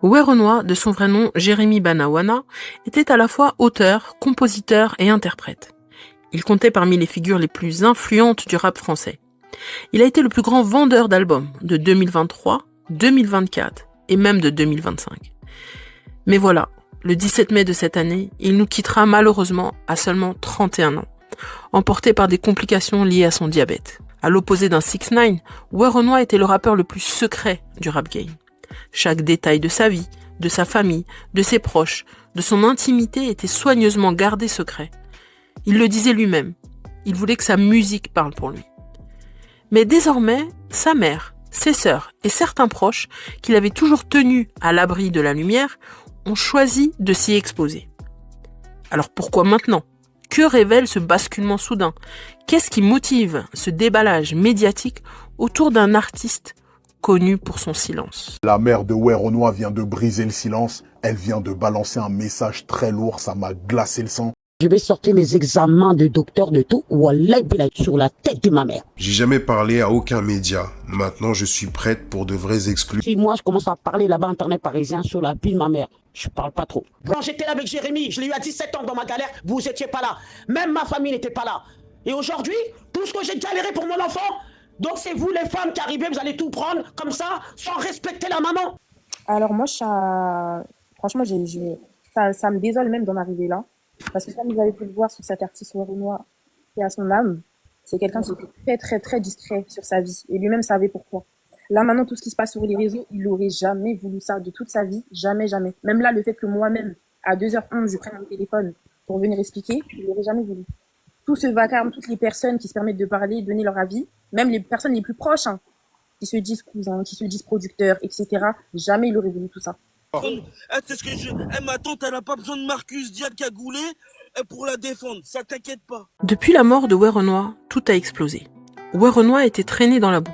Werenoi, de son vrai nom Jérémy Banawana, était à la fois auteur, compositeur et interprète. Il comptait parmi les figures les plus influentes du rap français. Il a été le plus grand vendeur d'albums de 2023, 2024 et même de 2025. Mais voilà, le 17 mai de cette année, il nous quittera malheureusement à seulement 31 ans, emporté par des complications liées à son diabète. À l'opposé d'un 6ix9ine, Werenoi était le rappeur le plus secret du rap game. Chaque détail de sa vie, de sa famille, de ses proches, de son intimité était soigneusement gardé secret. Il le disait lui-même, il voulait que sa musique parle pour lui. Mais désormais, sa mère, ses sœurs et certains proches, qu'il avait toujours tenus à l'abri de la lumière, ont choisi de s'y exposer. Alors pourquoi maintenant ? Que révèle ce basculement soudain ? Qu'est-ce qui motive ce déballage médiatique autour d'un artiste connu pour son silence ? La mère de Werenoi vient de briser le silence. Elle vient de balancer un message très lourd. Ça m'a glacé le sang. Je vais sortir les examens de docteur de tout ou sur la tête de ma mère. J'ai jamais parlé à aucun média. Maintenant, je suis prête pour de vrais exclus. Si moi, je commence à parler là-bas, Internet parisien, sur la vie de ma mère, je parle pas trop. Quand j'étais là avec Jérémy, je l'ai eu à 17 ans dans ma galère, vous étiez pas là. Même ma famille n'était pas là. Et aujourd'hui, tout ce que j'ai galéré pour mon enfant, donc c'est vous les femmes qui arrivez, vous allez tout prendre comme ça, sans respecter la maman. Alors moi, franchement, ça me désole même d'en arriver là. Parce que comme vous avez pu le voir sur cet artiste Werenoi qui a son âme, c'est quelqu'un qui était très très très discret sur sa vie. Et lui-même savait pourquoi. Là maintenant, tout ce qui se passe sur les réseaux, il n'aurait jamais voulu ça de toute sa vie. Jamais, jamais. Même là, le fait que moi-même, à 2h11, je prenne mon téléphone pour venir expliquer, il n'aurait jamais voulu. Tout ce vacarme, toutes les personnes qui se permettent de parler, donner leur avis, même les personnes les plus proches, qui se disent cousins, qui se disent producteurs, etc. Jamais il aurait voulu tout ça. Ma tante, elle n'a pas besoin de Marcus Diab cagoulé pour la défendre, ça t'inquiète pas. Depuis la mort de Werenoi, tout a explosé. Werenoi était traîné dans la boue.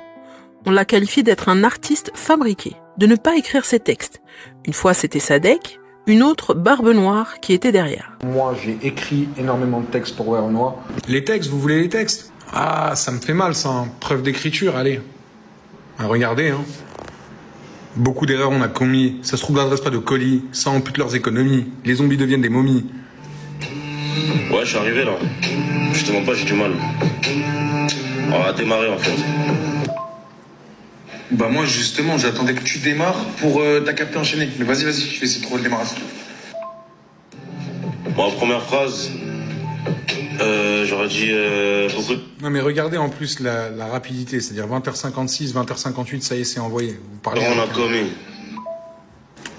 On l'a qualifié d'être un artiste fabriqué, de ne pas écrire ses textes. Une fois c'était Sadek, une autre Barbe Noire qui était derrière. Moi j'ai écrit énormément de textes pour Werenoi. Les textes, vous voulez les textes ? Ah, ça me fait mal ça, hein. Preuve d'écriture, allez. Regardez, hein. Beaucoup d'erreurs on a commis. Ça se trouve l'adresse pas de colis. Ça ampute leurs économies. Les zombies deviennent des momies. Ouais, je suis arrivé là. Je te mens pas, j'ai du mal. On va démarrer en fait. Bah moi justement, j'attendais que tu démarres pour ta capter enchaîner. Mais vas-y, je vais essayer de trouver le démarrage. Bon, première phrase, j'aurais dit beaucoup de... Non mais regardez en plus la rapidité, c'est-à-dire 20h56, 20h58, ça y est, c'est envoyé. Vous parlez. On a commis.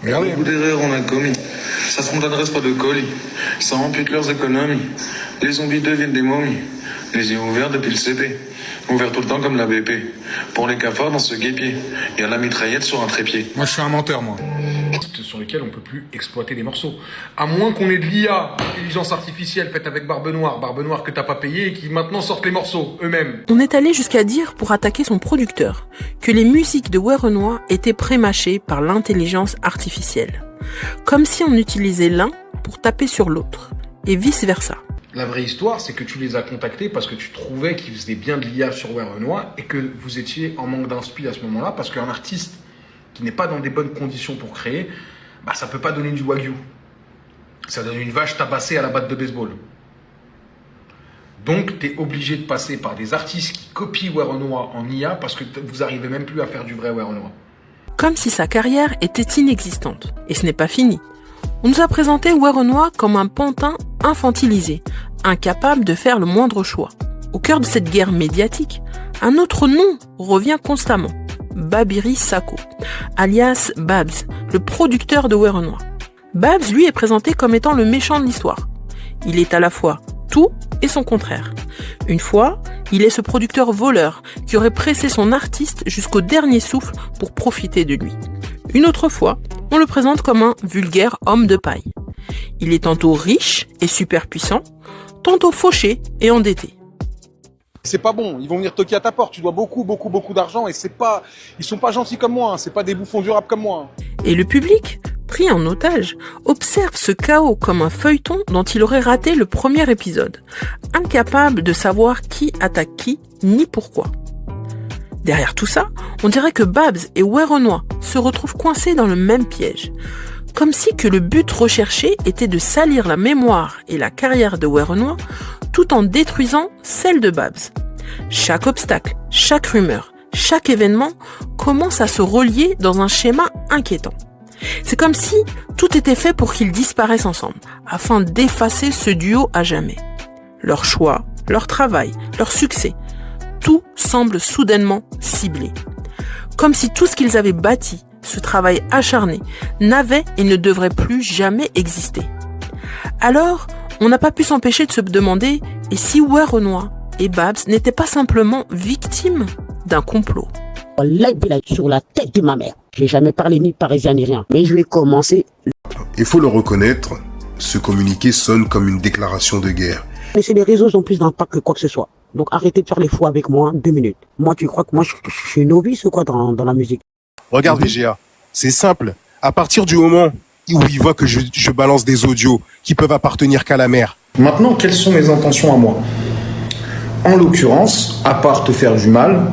Regardez. Beaucoup d'erreurs on a commis. Ça se compte l'adresse pas de colis. Ça ampute leurs économies. Les zombies deviennent des momies. Les yeux ouverts depuis le CP. Ouvert tout le temps comme la BP. Pour les cafards dans ce guépier. Il y a la mitraillette sur un trépied. Moi je suis un menteur, moi. Sur lesquels on peut plus exploiter des morceaux. À moins qu'on ait de l'IA, intelligence artificielle faite avec Barbe Noire que t'as pas payé et qui maintenant sortent les morceaux eux-mêmes. On est allé jusqu'à dire, pour attaquer son producteur, que les musiques de Werenoi étaient prémâchées par l'intelligence artificielle. Comme si on utilisait l'un pour taper sur l'autre, et vice-versa. La vraie histoire, c'est que tu les as contactés parce que tu trouvais qu'ils faisaient bien de l'IA sur Werenoi et que vous étiez en manque d'inspi à ce moment-là, parce qu'un artiste qui n'est pas dans des bonnes conditions pour créer, bah ça peut pas donner du wagyu. Ça donne une vache tabassée à la batte de baseball. Donc, tu es obligé de passer par des artistes qui copient Werenoi en IA parce que vous arrivez même plus à faire du vrai Werenoi. Comme si sa carrière était inexistante. Et ce n'est pas fini. On nous a présenté Werenoi comme un pantin infantilisé, incapable de faire le moindre choix. Au cœur de cette guerre médiatique, un autre nom revient constamment. Babiri Sako, alias Babs, le producteur de Werenoi. Babs, lui, est présenté comme étant le méchant de l'histoire. Il est à la fois tout et son contraire. Une fois, il est ce producteur voleur qui aurait pressé son artiste jusqu'au dernier souffle pour profiter de lui. Une autre fois, on le présente comme un vulgaire homme de paille. Il est tantôt riche et super puissant, tantôt fauché et endetté. C'est pas bon, ils vont venir toquer à ta porte, tu dois beaucoup d'argent et ils sont pas gentils comme moi, c'est pas des bouffons du rap comme moi. Et le public, pris en otage, observe ce chaos comme un feuilleton dont il aurait raté le premier épisode, incapable de savoir qui attaque qui, ni pourquoi. Derrière tout ça, on dirait que Babs et Werenoi se retrouvent coincés dans le même piège. Comme si que le but recherché était de salir la mémoire et la carrière de Werenoi tout en détruisant celle de Babs. Chaque obstacle, chaque rumeur, chaque événement commence à se relier dans un schéma inquiétant. C'est comme si tout était fait pour qu'ils disparaissent ensemble, afin d'effacer ce duo à jamais. Leur choix, leur travail, leur succès, tout semble soudainement ciblé. Comme si tout ce qu'ils avaient bâti, ce travail acharné, n'avait et ne devrait plus jamais exister. Alors, on n'a pas pu s'empêcher de se demander et si Werenoi et Babs n'étaient pas simplement victimes d'un complot. Sur la tête de ma mère. J'ai jamais parlé ni parisien ni rien. Mais je vais commencer. Il faut le reconnaître, ce communiqué sonne comme une déclaration de guerre. Mais c'est les réseaux ont plus d'impact que quoi que ce soit. Donc arrêtez de faire les fous avec moi, 2 minutes. Moi, tu crois que moi, je suis novice ou quoi dans la musique? Regarde VGA, c'est simple. À partir du moment où il voit que je balance des audios qui peuvent appartenir qu'à la mère. Maintenant, quelles sont mes intentions à moi? En l'occurrence, à part te faire du mal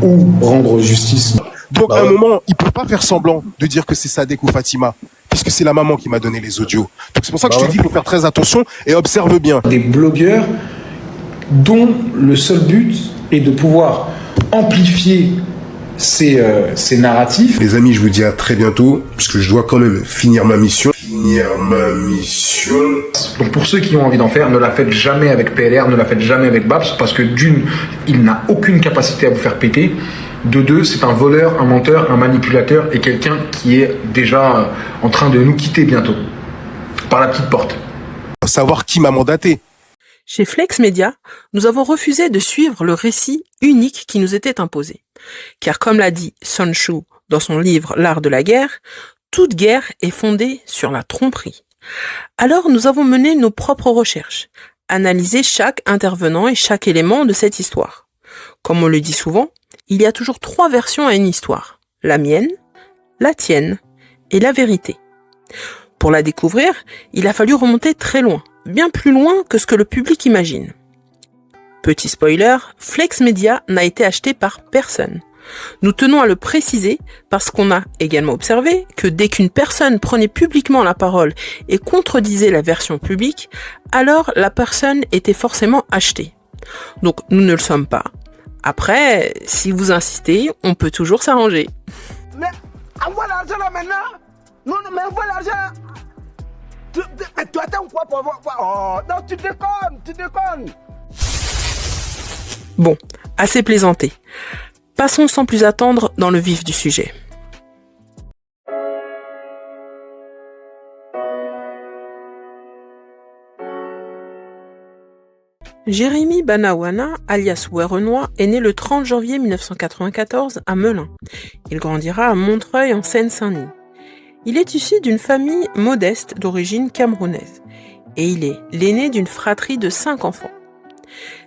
ou rendre justice. Donc à un moment, il peut pas faire semblant de dire que c'est Sadek ou Fatima, puisque c'est la maman qui m'a donné les audios. Donc c'est pour ça que je te dis, il faut faire très attention et observe bien. Des blogueurs dont le seul but est de pouvoir amplifier ces narratifs. Les amis, je vous dis à très bientôt, puisque je dois quand même finir ma mission. Donc pour ceux qui ont envie d'en faire, ne la faites jamais avec PLR, ne la faites jamais avec Babs, parce que d'une, il n'a aucune capacité à vous faire péter. De deux, c'est un voleur, un menteur, un manipulateur et quelqu'un qui est déjà en train de nous quitter bientôt. Par la petite porte. Savoir qui m'a mandaté. Chez Flex Media, nous avons refusé de suivre le récit unique qui nous était imposé. Car comme l'a dit Sun Tzu dans son livre L'art de la guerre, toute guerre est fondée sur la tromperie. Alors nous avons mené nos propres recherches, analysé chaque intervenant et chaque élément de cette histoire. Comme on le dit souvent, il y a toujours 3 versions à une histoire. La mienne, la tienne et la vérité. Pour la découvrir, il a fallu remonter très loin, bien plus loin que ce que le public imagine. Petit spoiler, Flex Media n'a été acheté par personne. Nous tenons à le préciser parce qu'on a également observé que dès qu'une personne prenait publiquement la parole et contredisait la version publique, alors la personne était forcément achetée. Donc nous ne le sommes pas. Après, si vous insistez, on peut toujours s'arranger. Mais envoie l'argent là maintenant. Non, mais envoie l'argent. Tu attends quoi pour avoir quoi? Oh, non, tu déconnes. Bon, assez plaisanté. Passons sans plus attendre dans le vif du sujet. Jérémy Banawana, alias Werenoi, est né le 30 janvier 1994 à Melun. Il grandira à Montreuil en Seine-Saint-Denis. Il est issu d'une famille modeste d'origine camerounaise et il est l'aîné d'une fratrie de 5 enfants.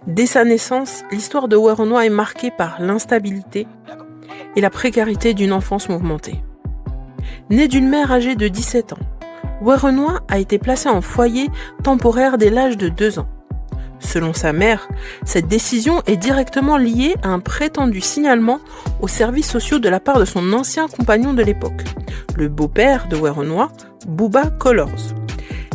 Dès sa naissance, l'histoire de Werenoi est marquée par l'instabilité et la précarité d'une enfance mouvementée. Né d'une mère âgée de 17 ans, Werenoi a été placé en foyer temporaire dès l'âge de 2 ans. Selon sa mère, cette décision est directement liée à un prétendu signalement aux services sociaux de la part de son ancien compagnon de l'époque, le beau-père de Werenoi, Bouba Colors.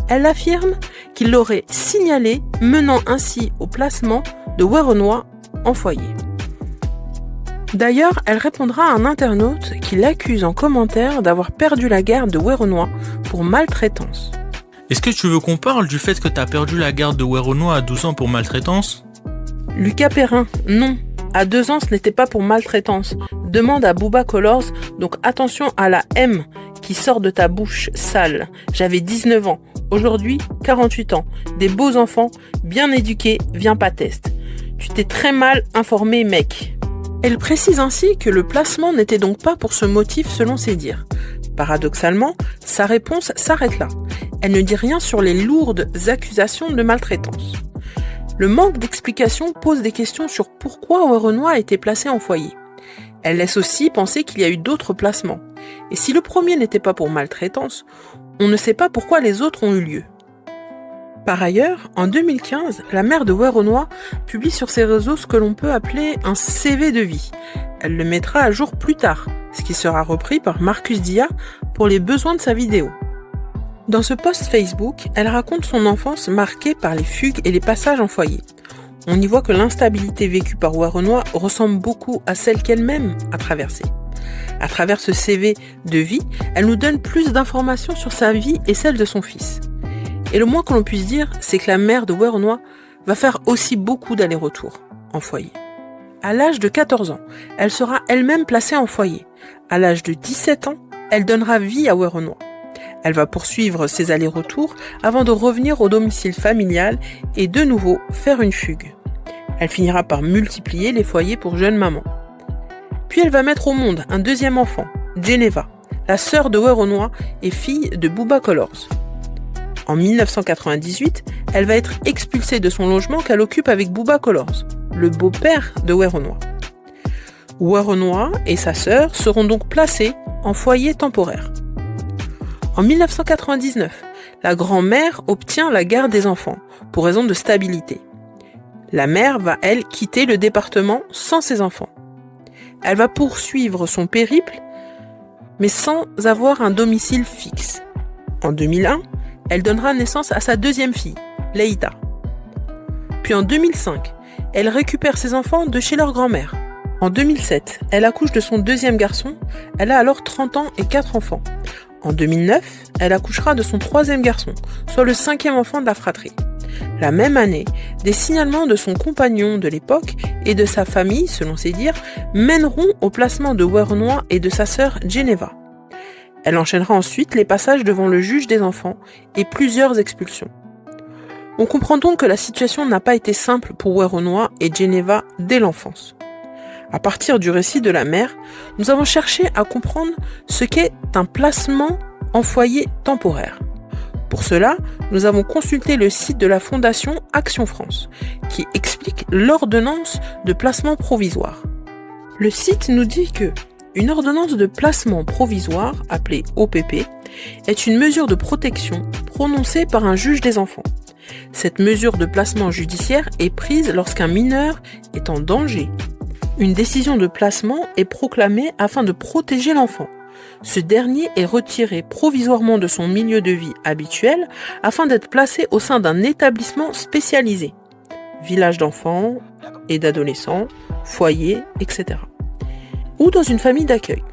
Elle affirme qu'il l'aurait signalé, menant ainsi au placement de Werenoi en foyer. D'ailleurs, elle répondra à un internaute qui l'accuse en commentaire d'avoir perdu la garde de Werenoi pour maltraitance. Est-ce que tu veux qu'on parle du fait que t'as perdu la garde de Werenoi à 12 ans pour maltraitance? Lucas Perrin, non. À 2 ans, ce n'était pas pour maltraitance. Demande à Bouba Colors, donc attention à la M qui sort de ta bouche sale. J'avais 19 ans. Aujourd'hui, 48 ans. Des beaux enfants, bien éduqués, viens pas test. Tu t'es très mal informé, mec. Elle précise ainsi que le placement n'était donc pas pour ce motif selon ses dires. Paradoxalement, sa réponse s'arrête là. Elle ne dit rien sur les lourdes accusations de maltraitance. Le manque d'explication pose des questions sur pourquoi Werenoi a été placé en foyer. Elle laisse aussi penser qu'il y a eu d'autres placements. Et si le premier n'était pas pour maltraitance, on ne sait pas pourquoi les autres ont eu lieu. Par ailleurs, en 2015, la mère de Werenoi publie sur ses réseaux ce que l'on peut appeler un CV de vie. Elle le mettra à jour plus tard, ce qui sera repris par Marcus Dia pour les besoins de sa vidéo. Dans ce post Facebook, elle raconte son enfance marquée par les fugues et les passages en foyer. On y voit que l'instabilité vécue par Werenoi ressemble beaucoup à celle qu'elle-même a traversée. À travers ce CV de vie, elle nous donne plus d'informations sur sa vie et celle de son fils. Et le moins que l'on puisse dire, c'est que la mère de Werenoi va faire aussi beaucoup d'allers-retours en foyer. À l'âge de 14 ans, elle sera elle-même placée en foyer. À l'âge de 17 ans, elle donnera vie à Werenoi. Elle va poursuivre ses allers-retours avant de revenir au domicile familial et de nouveau faire une fugue. Elle finira par multiplier les foyers pour jeunes mamans. Puis elle va mettre au monde un deuxième enfant, Geneva, la sœur de Werenoi et fille de Bouba Colors. En 1998, elle va être expulsée de son logement qu'elle occupe avec Bouba Colors, le beau-père de Werenoi. Werenoi et sa sœur seront donc placés en foyer temporaire. En 1999, la grand-mère obtient la garde des enfants pour raison de stabilité. La mère va, elle, quitter le département sans ses enfants. Elle va poursuivre son périple, mais sans avoir un domicile fixe. En 2001, elle donnera naissance à sa deuxième fille, Leïta. Puis en 2005, elle récupère ses enfants de chez leur grand-mère. En 2007, elle accouche de son deuxième garçon. Elle a alors 30 ans et 4 enfants. En 2009, elle accouchera de son troisième garçon, soit le 5e enfant de la fratrie. La même année, des signalements de son compagnon de l'époque et de sa famille, selon ses dires, mèneront au placement de Werenoi et de sa sœur Geneva. Elle enchaînera ensuite les passages devant le juge des enfants et plusieurs expulsions. On comprend donc que la situation n'a pas été simple pour Werenoi et Geneva dès l'enfance. À partir du récit de la mère, nous avons cherché à comprendre ce qu'est un placement en foyer temporaire. Pour cela, nous avons consulté le site de la Fondation Action France, qui explique l'ordonnance de placement provisoire. Le site nous dit que une ordonnance de placement provisoire, appelée OPP, est une mesure de protection prononcée par un juge des enfants. Cette mesure de placement judiciaire est prise lorsqu'un mineur est en danger. Une décision de placement est proclamée afin de protéger l'enfant. Ce dernier est retiré provisoirement de son milieu de vie habituel afin d'être placé au sein d'un établissement spécialisé. Village d'enfants et d'adolescents, foyer, etc. Ou dans une famille d'accueil.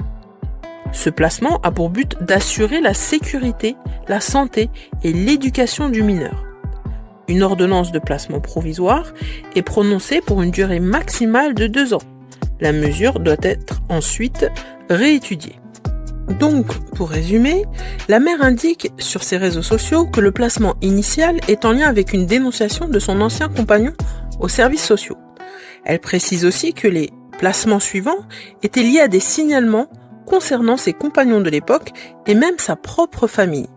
Ce placement a pour but d'assurer la sécurité, la santé et l'éducation du mineur. Une ordonnance de placement provisoire est prononcée pour une durée maximale de 2 ans. La mesure doit être ensuite réétudiée. Donc, pour résumer, la mère indique sur ses réseaux sociaux que le placement initial est en lien avec une dénonciation de son ancien compagnon aux services sociaux. Elle précise aussi que les placements suivants étaient liés à des signalements concernant ses compagnons de l'époque et même sa propre famille.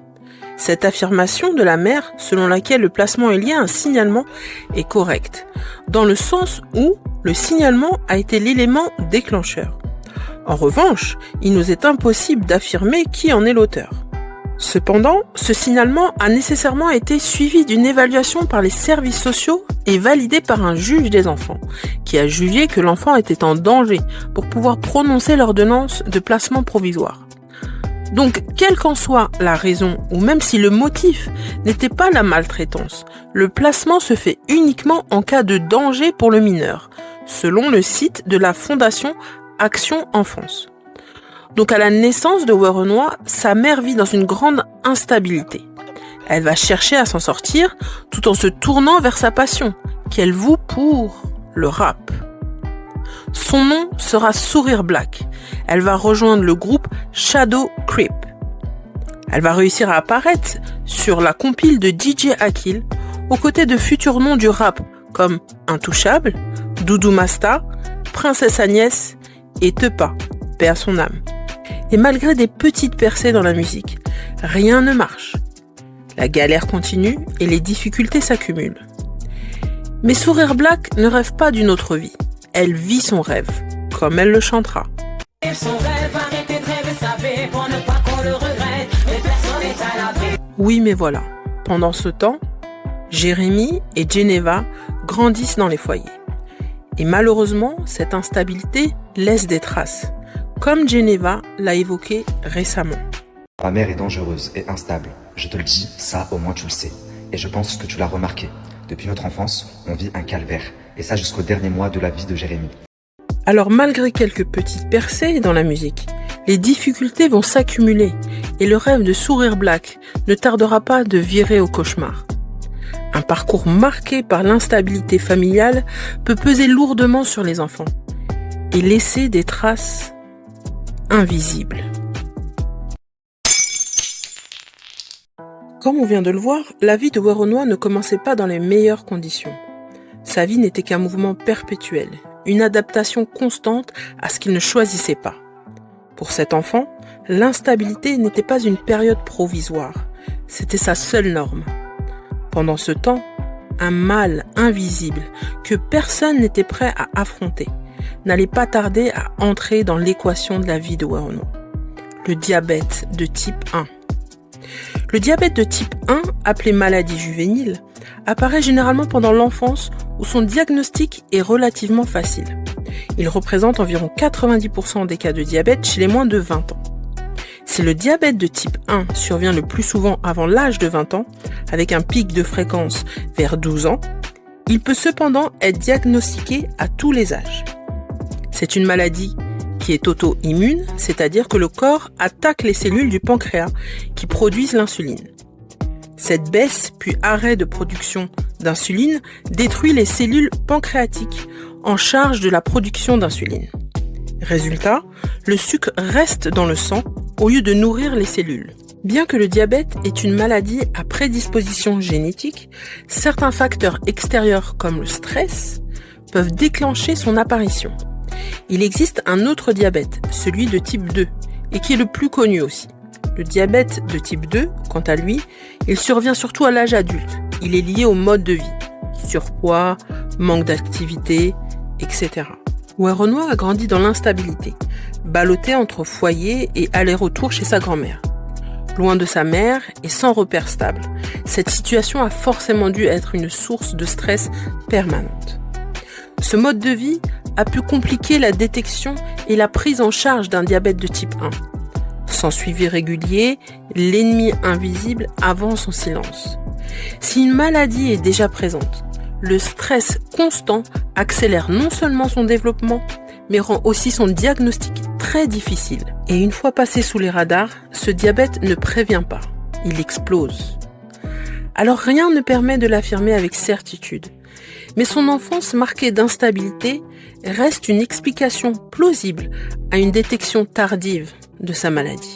Cette affirmation de la mère, selon laquelle le placement est lié à un signalement, est correcte, dans le sens où le signalement a été l'élément déclencheur. En revanche, il nous est impossible d'affirmer qui en est l'auteur. Cependant, ce signalement a nécessairement été suivi d'une évaluation par les services sociaux et validé par un juge des enfants, qui a jugé que l'enfant était en danger pour pouvoir prononcer l'ordonnance de placement provisoire. Donc, quelle qu'en soit la raison, ou même si le motif n'était pas la maltraitance, le placement se fait uniquement en cas de danger pour le mineur, selon le site de la Fondation Action Enfance. Donc à la naissance de Werenoi, sa mère vit dans une grande instabilité. Elle va chercher à s'en sortir tout en se tournant vers sa passion, qu'elle voue pour le rap. Son nom sera Sourire Black. Elle va rejoindre le groupe Shadow Creep. Elle va réussir à apparaître sur la compile de DJ Akil, aux côtés de futurs noms du rap comme Intouchable, Doudou Masta, Princesse Agnès et Tepa, paix à son âme. Et malgré des petites percées dans la musique, rien ne marche. La galère continue et les difficultés s'accumulent. Mais Sourire Black ne rêve pas d'une autre vie. Elle vit son rêve, comme elle le chantera. Oui, mais voilà. Pendant ce temps, Jérémy et Geneva grandissent dans les foyers. Et malheureusement, cette instabilité laisse des traces, comme Geneva l'a évoqué récemment. Ma mère est dangereuse et instable. Je te le dis, ça au moins tu le sais. Et je pense que tu l'as remarqué. Depuis notre enfance, on vit un calvaire. Et ça jusqu'au dernier mois de la vie de Jérémy. Alors malgré quelques petites percées dans la musique, les difficultés vont s'accumuler et le rêve de Sourire Black ne tardera pas de virer au cauchemar. Un parcours marqué par l'instabilité familiale peut peser lourdement sur les enfants et laisser des traces invisibles. Comme on vient de le voir, la vie de Werenoi ne commençait pas dans les meilleures conditions. Sa vie n'était qu'un mouvement perpétuel, une adaptation constante à ce qu'il ne choisissait pas. Pour cet enfant, l'instabilité n'était pas une période provisoire, c'était sa seule norme. Pendant ce temps, un mal invisible que personne n'était prêt à affronter n'allait pas tarder à entrer dans l'équation de la vie de Werenoi. Le diabète de type 1. Le diabète de type 1, appelé maladie juvénile, apparaît généralement pendant l'enfance où son diagnostic est relativement facile. Il représente environ 90% des cas de diabète chez les moins de 20 ans. Si le diabète de type 1 survient le plus souvent avant l'âge de 20 ans, avec un pic de fréquence vers 12 ans, il peut cependant être diagnostiqué à tous les âges. C'est une maladie qui est auto-immune, c'est-à-dire que le corps attaque les cellules du pancréas qui produisent l'insuline. Cette baisse puis arrêt de production d'insuline détruit les cellules pancréatiques en charge de la production d'insuline. Résultat, le sucre reste dans le sang au lieu de nourrir les cellules. Bien que le diabète est une maladie à prédisposition génétique, certains facteurs extérieurs comme le stress peuvent déclencher son apparition. Il existe un autre diabète, celui de type 2, et qui est le plus connu aussi. Le diabète de type 2, quant à lui, il survient surtout à l'âge adulte. Il est lié au mode de vie, surpoids, manque d'activité, etc. Werenoi a grandi dans l'instabilité, ballotté entre foyer et aller-retour chez sa grand-mère. Loin de sa mère et sans repère stable, cette situation a forcément dû être une source de stress permanente. Ce mode de vie a pu compliquer la détection et la prise en charge d'un diabète de type 1. Sans suivi régulier, l'ennemi invisible avance en silence. Si une maladie est déjà présente, le stress constant accélère non seulement son développement, mais rend aussi son diagnostic très difficile. Et une fois passé sous les radars, ce diabète ne prévient pas, il explose. Alors rien ne permet de l'affirmer avec certitude. Mais son enfance marquée d'instabilité reste une explication plausible à une détection tardive de sa maladie.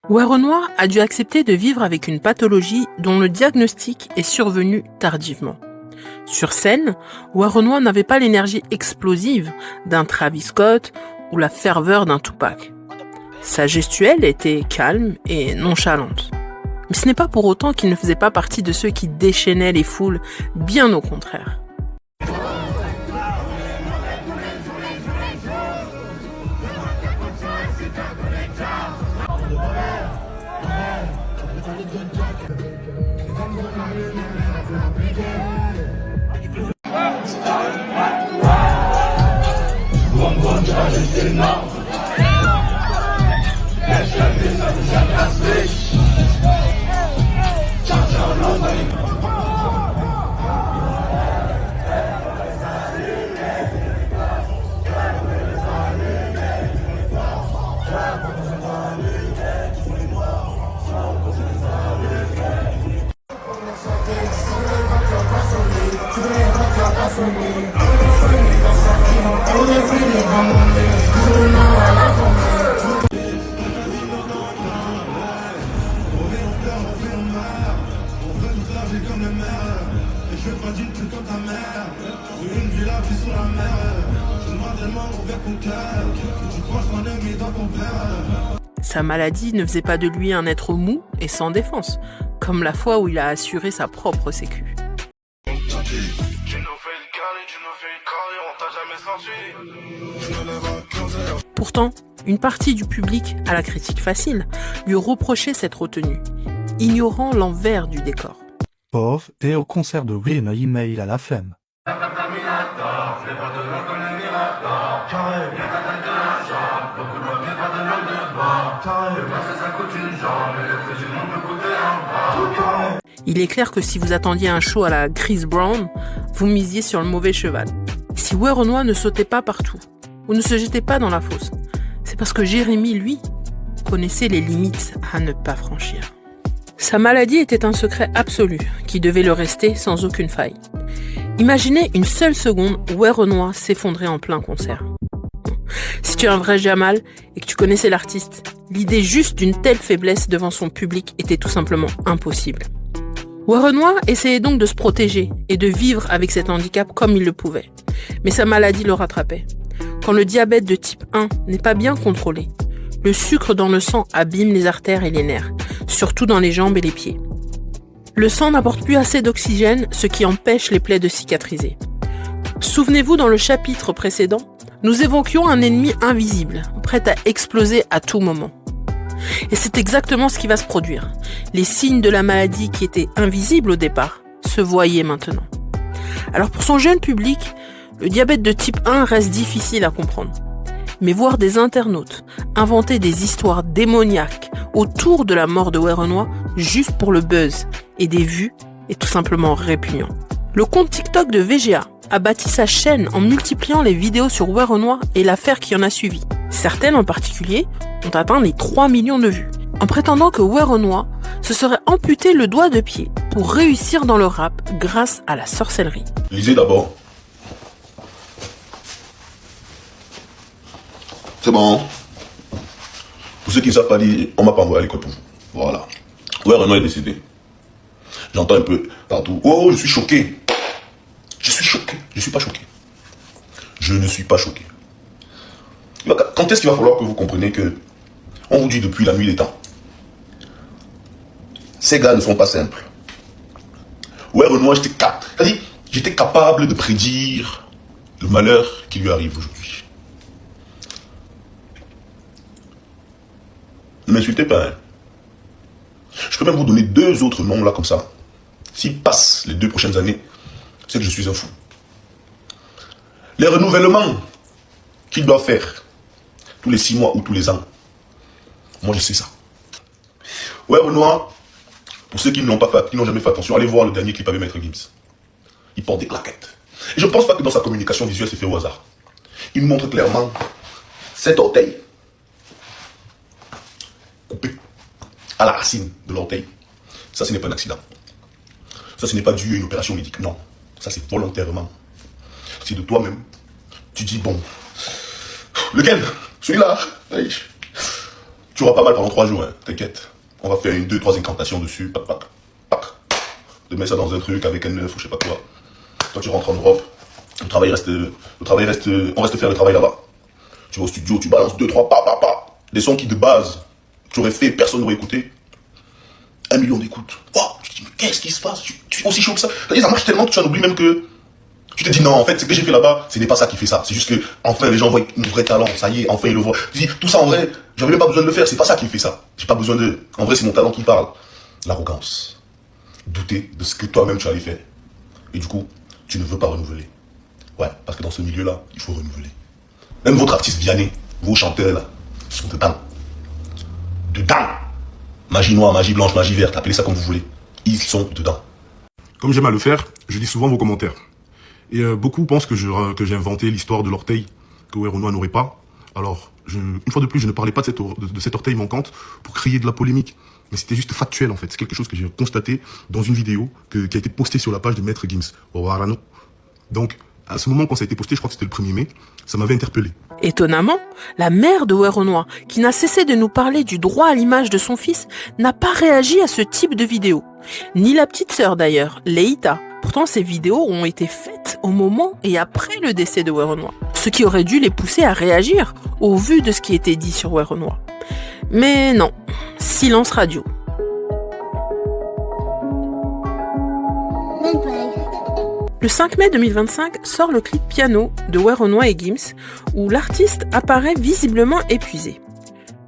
Werenoi a dû accepter de vivre avec une pathologie dont le diagnostic est survenu tardivement. Sur scène, Werenoi n'avait pas l'énergie explosive d'un Travis Scott ou la ferveur d'un Tupac. Sa gestuelle était calme et nonchalante. Mais ce n'est pas pour autant qu'il ne faisait pas partie de ceux qui déchaînaient les foules, bien au contraire. Sa maladie ne faisait pas de lui un être mou et sans défense, comme la fois où il a assuré sa propre sécu. Pourtant, Une partie du public, à la critique facile, lui reprochait cette retenue, ignorant l'envers du décor. Pov est au concert de Win email à la femme. Il est clair que si vous attendiez un show à la Chris Brown, vous misiez sur le mauvais cheval. Si Werenoi ne sautait pas partout, ou ne se jetait pas dans la fosse, c'est parce que Jérémy, lui, connaissait les limites à ne pas franchir. Sa maladie était un secret absolu, qui devait le rester sans aucune faille. Imaginez une seule seconde où Werenoi s'effondrait en plein concert. Si tu es un vrai Jamal et que tu connaissais l'artiste, l'idée juste d'une telle faiblesse devant son public était tout simplement impossible. Werenoi essayait donc de se protéger et de vivre avec cet handicap comme il le pouvait. Mais sa maladie le rattrapait. Quand le diabète de type 1 n'est pas bien contrôlé, le sucre dans le sang abîme les artères et les nerfs, surtout dans les jambes et les pieds. Le sang n'apporte plus assez d'oxygène, ce qui empêche les plaies de cicatriser. Souvenez-vous, dans le chapitre précédent, nous évoquions un ennemi invisible, prêt à exploser à tout moment. Et c'est exactement ce qui va se produire. Les signes de la maladie qui étaient invisibles au départ se voyaient maintenant. Alors pour son jeune public, le diabète de type 1 reste difficile à comprendre. Mais voir des internautes inventer des histoires démoniaques autour de la mort de Werenoi juste pour le buzz et des vues est tout simplement répugnant. Le compte TikTok de VGA a bâti sa chaîne en multipliant les vidéos sur Werenoi et l'affaire qui en a suivi. Certaines en particulier ont atteint les 3 millions de vues, en prétendant que Werenoi se serait amputé le doigt de pied pour réussir dans le rap grâce à la sorcellerie. Lisez d'abord. C'est bon. Pour ceux qui ne savent pas lire, on m'a pas envoyé à l'école pour vous. Voilà. Werenoi est décédé. J'entends un peu partout. Oh, je suis choqué. Je suis choqué. Je ne suis pas choqué. Je ne suis pas choqué. Quand est-ce qu'il va falloir que vous compreniez que on vous dit depuis la nuit des temps, ces gars ne sont pas simples. Werenoi, j'étais capable de prédire le malheur qui lui arrive aujourd'hui. Ne m'insultez pas, hein. Je peux même vous donner 2 autres noms là comme ça. S'ils passent les 2 prochaines années, c'est que je suis un fou. Les renouvellements qu'il doit faire tous les 6 mois ou tous les ans, moi je sais ça. Werenoi, pour ceux qui n'ont jamais fait attention, allez voir le dernier clip avec Maître Gims. Il porte des claquettes. Et je ne pense pas que dans sa communication visuelle c'est fait au hasard. Il montre clairement cet orteil coupé à la racine de l'orteil. Ça, ce n'est pas un accident. Ça, ce n'est pas dû à une opération médicale. Non, ça c'est volontairement. C'est de toi-même. Tu dis, bon, lequel? Celui-là. Tu auras pas mal pendant 3 jours, hein. T'inquiète. On va faire 1, 2, 3 incantations dessus. Pac, pac, pac. De mettre ça dans un truc avec un œuf ou je sais pas quoi. Quand tu rentres en Europe, on reste faire le travail là-bas. Tu vas au studio, tu balances 2, 3, pa. Des sons qui de base, tu aurais fait, personne n'aurait écouté. 1 million d'écoutes. Oh, tu te dis, mais qu'est-ce qui se passe? Tu es aussi chaud que ça. Ça marche tellement que tu en oublies même que tu te dis non, en fait, ce que j'ai fait là-bas, ce n'est pas ça qui fait ça. C'est juste que, enfin, les gens voient mon vrai talent. Ça y est, enfin, ils le voient. Tu dis, tout ça en vrai, j'avais même pas besoin de le faire. C'est pas ça qui fait ça. J'ai pas besoin de. En vrai, c'est mon talent qui parle. L'arrogance. Douter de ce que toi-même tu allais faire. Et du coup, tu ne veux pas renouveler. Ouais, parce que dans ce milieu-là, il faut renouveler. Même votre artiste Vianney, vos chanteurs là, ils sont dedans. Dedans. Magie noire, magie blanche, magie verte, appelez ça comme vous voulez. Ils sont dedans. Comme j'aime à le faire, je lis souvent vos commentaires. Et beaucoup pensent que j'ai inventé l'histoire de l'orteil que Werenoi n'aurait pas. Alors, une fois de plus, je ne parlais pas de cette orteil manquante pour créer de la polémique. Mais c'était juste factuel en fait. C'est quelque chose que j'ai constaté dans une vidéo qui a été postée sur la page de Maître Gims. Donc, à ce moment, quand ça a été posté, je crois que c'était le 1er mai, ça m'avait interpellé. Étonnamment, la mère de Werenoi, qui n'a cessé de nous parler du droit à l'image de son fils, n'a pas réagi à ce type de vidéo. Ni la petite sœur d'ailleurs, Leïta. Pourtant, ces vidéos ont été faites au moment et après le décès de Werenoi, ce qui aurait dû les pousser à réagir au vu de ce qui était dit sur Werenoi. Mais non, silence radio. Le 5 mai 2025 sort le clip Piano de Werenoi et Gims, où l'artiste apparaît visiblement épuisé.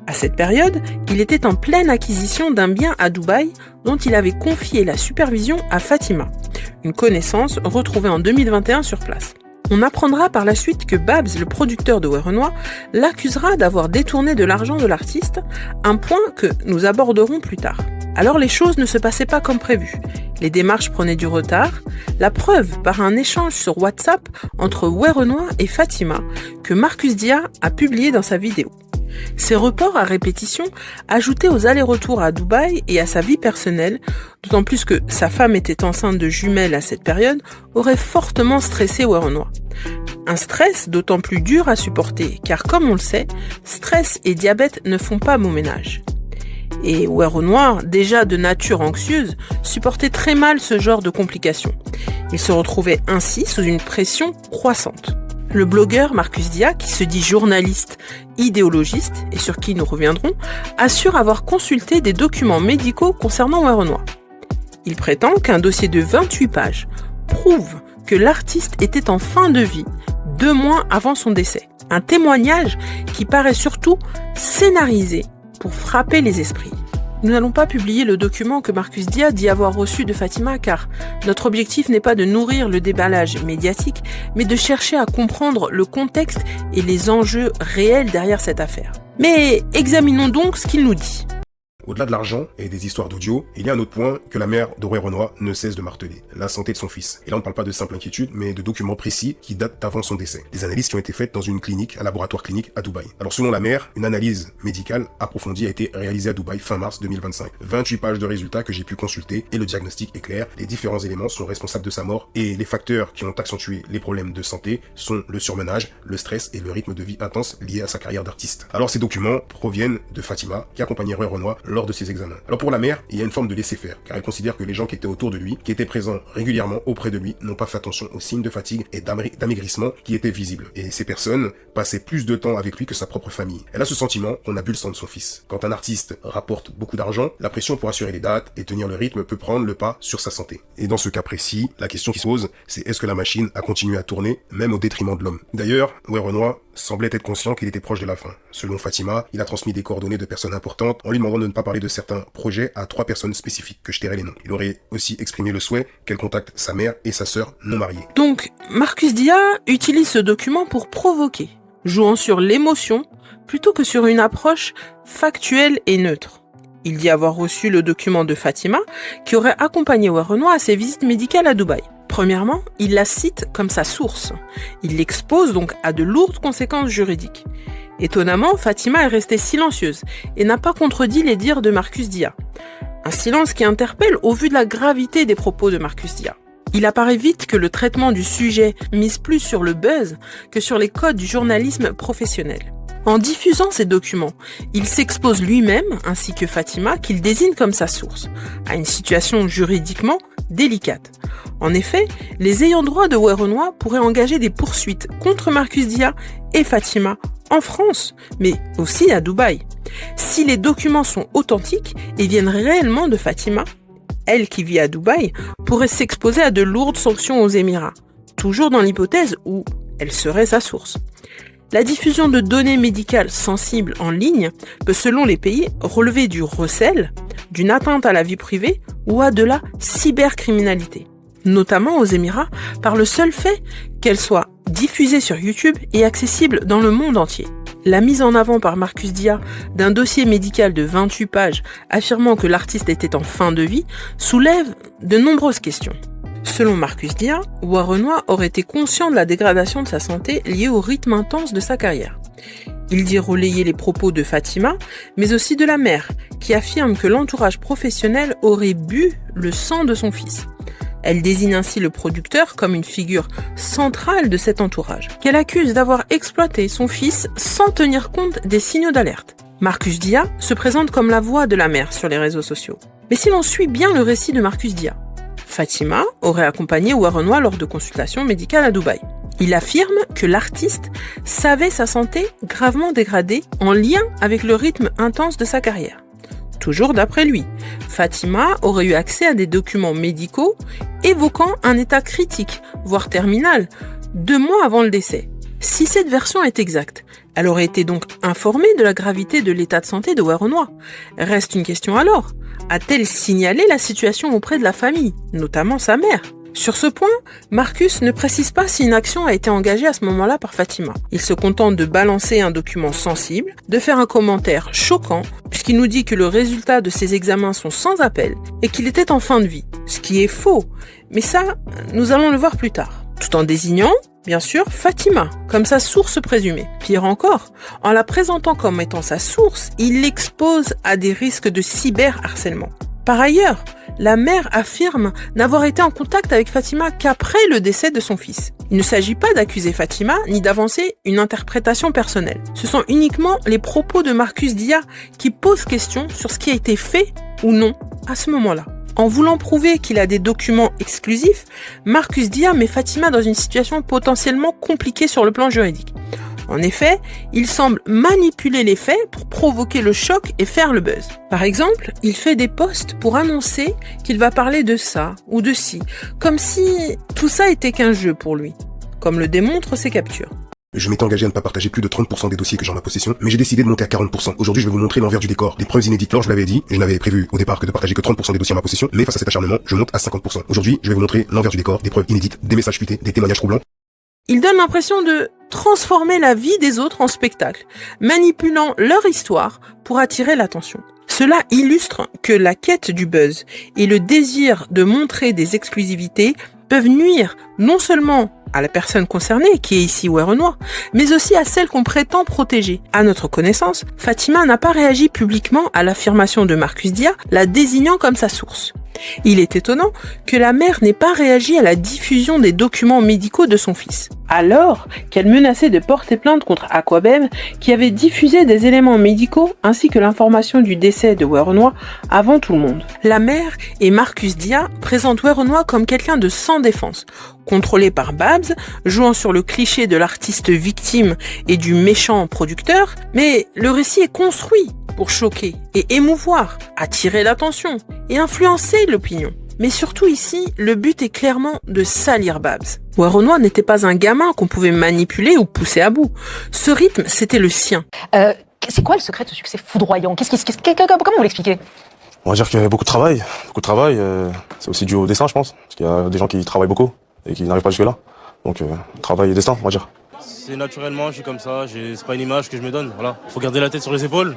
À cette période, il était en pleine acquisition d'un bien à Dubaï dont il avait confié la supervision à Fatima, une connaissance retrouvée en 2021 sur place. On apprendra par la suite que Babs, le producteur de Werenoi, l'accusera d'avoir détourné de l'argent de l'artiste, un point que nous aborderons plus tard. Alors les choses ne se passaient pas comme prévu. Les démarches prenaient du retard, la preuve par un échange sur WhatsApp entre Werenoi et Fatima que Marcus Dia a publié dans sa vidéo. Ces reports à répétition, ajoutés aux allers-retours à Dubaï et à sa vie personnelle, d'autant plus que sa femme était enceinte de jumelles à cette période, auraient fortement stressé Werenoi. Un stress d'autant plus dur à supporter, car comme on le sait, stress et diabète ne font pas bon ménage. Et Werenoi, déjà de nature anxieuse, supportait très mal ce genre de complications. Il se retrouvait ainsi sous une pression croissante. Le blogueur Marcus Dia, qui se dit journaliste, idéologiste, et sur qui nous reviendrons, assure avoir consulté des documents médicaux concernant Werenoi. Il prétend qu'un dossier de 28 pages prouve que l'artiste était en fin de vie 2 mois avant son décès. Un témoignage qui paraît surtout scénarisé pour frapper les esprits. Nous n'allons pas publier le document que Marcus Dia dit avoir reçu de Fatima car notre objectif n'est pas de nourrir le déballage médiatique, mais de chercher à comprendre le contexte et les enjeux réels derrière cette affaire. Mais examinons donc ce qu'il nous dit. Au-delà de l'argent et des histoires d'audio, il y a un autre point que la mère de Werenoi ne cesse de marteler, la santé de son fils. Et là on ne parle pas de simple inquiétude, mais de documents précis qui datent d'avant son décès. Des analyses qui ont été faites dans une clinique, un laboratoire clinique à Dubaï. Alors selon la mère, une analyse médicale approfondie a été réalisée à Dubaï fin mars 2025. 28 pages de résultats que j'ai pu consulter et le diagnostic est clair. Les différents éléments sont responsables de sa mort et les facteurs qui ont accentué les problèmes de santé sont le surmenage, le stress et le rythme de vie intense lié à sa carrière d'artiste. Alors ces documents proviennent de Fatima qui accompagnait Werenoi lors de ses examens. Alors pour la mère, il y a une forme de laisser-faire, car elle considère que les gens qui étaient autour de lui, qui étaient présents régulièrement auprès de lui, n'ont pas fait attention aux signes de fatigue et d'amaigrissement qui étaient visibles. Et ces personnes passaient plus de temps avec lui que sa propre famille. Elle a ce sentiment qu'on a bu le sang de son fils. Quand un artiste rapporte beaucoup d'argent, la pression pour assurer les dates et tenir le rythme peut prendre le pas sur sa santé. Et dans ce cas précis, la question qui se pose, c'est est-ce que la machine a continué à tourner, même au détriment de l'homme? D'ailleurs, Werenoi semblait être conscient qu'il était proche de la fin. Selon Fatima, il a transmis des coordonnées de personnes importantes en lui demandant de ne pas parler de certains projets à 3 personnes spécifiques, que je tairai les noms. Il aurait aussi exprimé le souhait qu'elle contacte sa mère et sa sœur non mariées. Donc, Marcus Dia utilise ce document pour provoquer, jouant sur l'émotion plutôt que sur une approche factuelle et neutre. Il dit avoir reçu le document de Fatima qui aurait accompagné Werenoi à ses visites médicales à Dubaï. Premièrement, il la cite comme sa source. Il l'expose donc à de lourdes conséquences juridiques. Étonnamment, Fatima est restée silencieuse et n'a pas contredit les dires de Marcus Dia. Un silence qui interpelle au vu de la gravité des propos de Marcus Dia. Il apparaît vite que le traitement du sujet mise plus sur le buzz que sur les codes du journalisme professionnel. En diffusant ces documents, il s'expose lui-même, ainsi que Fatima, qu'il désigne comme sa source, à une situation juridiquement délicate. En effet, les ayants droit de Werenoi pourraient engager des poursuites contre Marcus Dia et Fatima en France, mais aussi à Dubaï. Si les documents sont authentiques et viennent réellement de Fatima, elle qui vit à Dubaï pourrait s'exposer à de lourdes sanctions aux Émirats, toujours dans l'hypothèse où elle serait sa source. La diffusion de données médicales sensibles en ligne peut, selon les pays, relever du recel, d'une atteinte à la vie privée ou à de la cybercriminalité, notamment aux Émirats, par le seul fait qu'elle soit diffusée sur YouTube et accessible dans le monde entier. La mise en avant par Marcus Dia d'un dossier médical de 28 pages affirmant que l'artiste était en fin de vie soulève de nombreuses questions. Selon Marcus Dia, Werenoi aurait été conscient de la dégradation de sa santé liée au rythme intense de sa carrière. Il dit relayer les propos de Fatima, mais aussi de la mère, qui affirme que l'entourage professionnel aurait bu le sang de son fils. Elle désigne ainsi le producteur comme une figure centrale de cet entourage, qu'elle accuse d'avoir exploité son fils sans tenir compte des signaux d'alerte. Marcus Dia se présente comme la voix de la mère sur les réseaux sociaux. Mais si l'on suit bien le récit de Marcus Dia, Fatima aurait accompagné Werenoi lors de consultations médicales à Dubaï. Il affirme que l'artiste savait sa santé gravement dégradée en lien avec le rythme intense de sa carrière. Toujours d'après lui, Fatima aurait eu accès à des documents médicaux évoquant un état critique, voire terminal, 2 mois avant le décès. Si cette version est exacte, elle aurait été donc informée de la gravité de l'état de santé de Werenoi. Reste une question alors, a-t-elle signalé la situation auprès de la famille, notamment sa mère ? Sur ce point, Marcus ne précise pas si une action a été engagée à ce moment-là par Fatima. Il se contente de balancer un document sensible, de faire un commentaire choquant, puisqu'il nous dit que le résultat de ses examens sont sans appel et qu'il était en fin de vie, ce qui est faux. Mais ça, nous allons le voir plus tard. Tout en désignant, bien sûr, Fatima comme sa source présumée. Pire encore, en la présentant comme étant sa source, il l'expose à des risques de cyberharcèlement. Par ailleurs, la mère affirme n'avoir été en contact avec Fatima qu'après le décès de son fils. Il ne s'agit pas d'accuser Fatima ni d'avancer une interprétation personnelle. Ce sont uniquement les propos de Marcus Dia qui posent question sur ce qui a été fait ou non à ce moment-là. En voulant prouver qu'il a des documents exclusifs, Marcus Dia met Fatima dans une situation potentiellement compliquée sur le plan juridique. En effet, il semble manipuler les faits pour provoquer le choc et faire le buzz. Par exemple, il fait des posts pour annoncer qu'il va parler de ça ou de ci, comme si tout ça était qu'un jeu pour lui, comme le démontrent ses captures. Je m'étais engagé à ne pas partager plus de 30% des dossiers que j'ai en ma possession, mais j'ai décidé de monter à 40%. Aujourd'hui, je vais vous montrer l'envers du décor, des preuves inédites. Alors, je l'avais dit, je n'avais prévu au départ que de partager que 30% des dossiers en ma possession, mais face à cet acharnement, je monte à 50%. Aujourd'hui, je vais vous montrer l'envers du décor, des preuves inédites, des messages fuités, des témoignages troublants. Il donne l'impression de transformer la vie des autres en spectacle, manipulant leur histoire pour attirer l'attention. Cela illustre que la quête du buzz et le désir de montrer des exclusivités peuvent nuire non seulement à la personne concernée, qui est ici Werenoi, mais aussi à celle qu'on prétend protéger. À notre connaissance, Fatima n'a pas réagi publiquement à l'affirmation de Marcus Dia, la désignant comme sa source. Il est étonnant que la mère n'ait pas réagi à la diffusion des documents médicaux de son fils, alors qu'elle menaçait de porter plainte contre Aquabem, qui avait diffusé des éléments médicaux ainsi que l'information du décès de Werenoi avant tout le monde. La mère et Marcus Dia présentent Werenoi comme quelqu'un de sans défense, contrôlé par Babs, jouant sur le cliché de l'artiste victime et du méchant producteur, mais le récit est construit pour choquer et émouvoir, attirer l'attention et influencer l'opinion. Mais surtout ici, le but est clairement de salir Babs. Werenoi n'était pas un gamin qu'on pouvait manipuler ou pousser à bout. Ce rythme, c'était le sien. C'est quoi le secret de ce succès foudroyant? Comment vous l'expliquez? On va dire qu'il y avait beaucoup de travail. C'est aussi dû au dessin, je pense. Parce qu'il y a des gens qui travaillent beaucoup et qui n'arrivent pas jusque-là. Donc, travail et destin, on va dire. C'est naturellement, je suis comme ça. C'est pas une image que je me donne. Voilà. Faut garder la tête sur les épaules.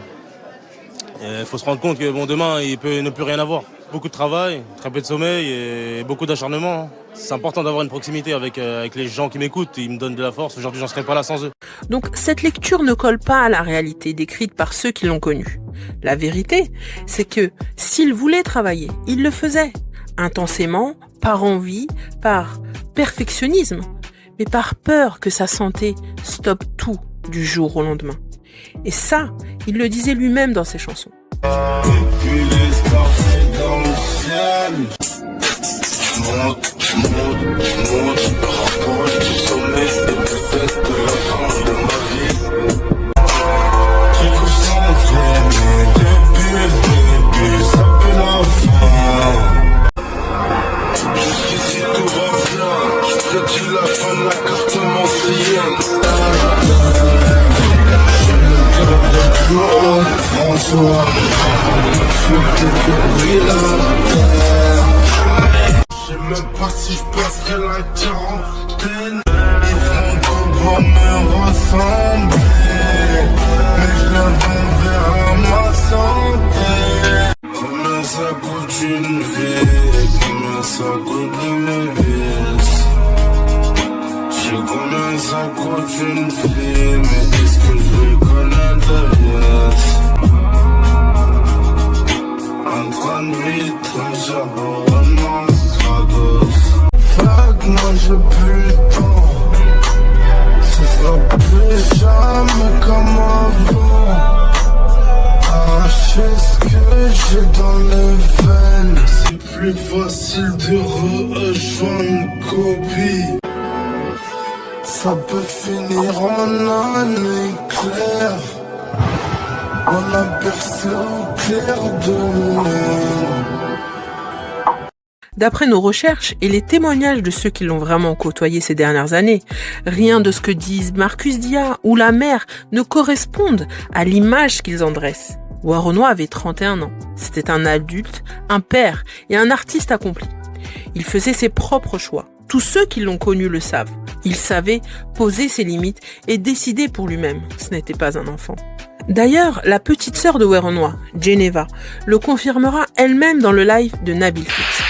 Il faut se rendre compte que bon, demain, il peut ne plus rien avoir. Beaucoup de travail, très peu de sommeil et beaucoup d'acharnement. C'est important d'avoir une proximité avec les gens qui m'écoutent. Ils me donnent de la force. Aujourd'hui, j'en serais pas là sans eux. Donc, cette lecture ne colle pas à la réalité décrite par ceux qui l'ont connue. La vérité, c'est que s'il voulait travailler, il le faisait. Intensément, par envie, par perfectionnisme, mais par peur que sa santé stoppe tout du jour au lendemain. Et ça, il le disait lui-même dans ses chansons. Et puis les stars, c'est dans le ciel. Je monte, je me rapproche du sommet et peut-être de la fin de ma vie. Très concentré, mais depuis le début, ça fait la fin. Jusqu'ici tout va bien, je prédis la fin de la carte mensuelle. François, faut peut-être ouvrir la terre. Je sais même pas si je passerai la quarantaine. Ils feront tout pour me ressembler, mais je les vers à ma santé. Combien ça coûte une vie? Combien ça coûte une vie? Je sais combien ça coûte une fille, mais est-ce que je vais connaître yes? Un train de vie, étrangère, vraiment gratos. Fuck, moi j'ai plus le temps. Ce sera plus jamais comme avant. Arracher ce que j'ai dans les veines. C'est plus facile de rejoindre une copie. Ça peut finir en année claire. On m'a bercé au clair de lune. D'après nos recherches et les témoignages de ceux qui l'ont vraiment côtoyé ces dernières années, rien de ce que disent Marcus Dia ou la mère ne correspondent à l'image qu'ils en dressent. Werenoi avait 31 ans. C'était un adulte, un père et un artiste accompli. Il faisait ses propres choix. Tous ceux qui l'ont connu le savent. Il savait poser ses limites et décider pour lui-même. Ce n'était pas un enfant. D'ailleurs, la petite sœur de Werenoi, Geneva, le confirmera elle-même dans le live de Nabil Fix.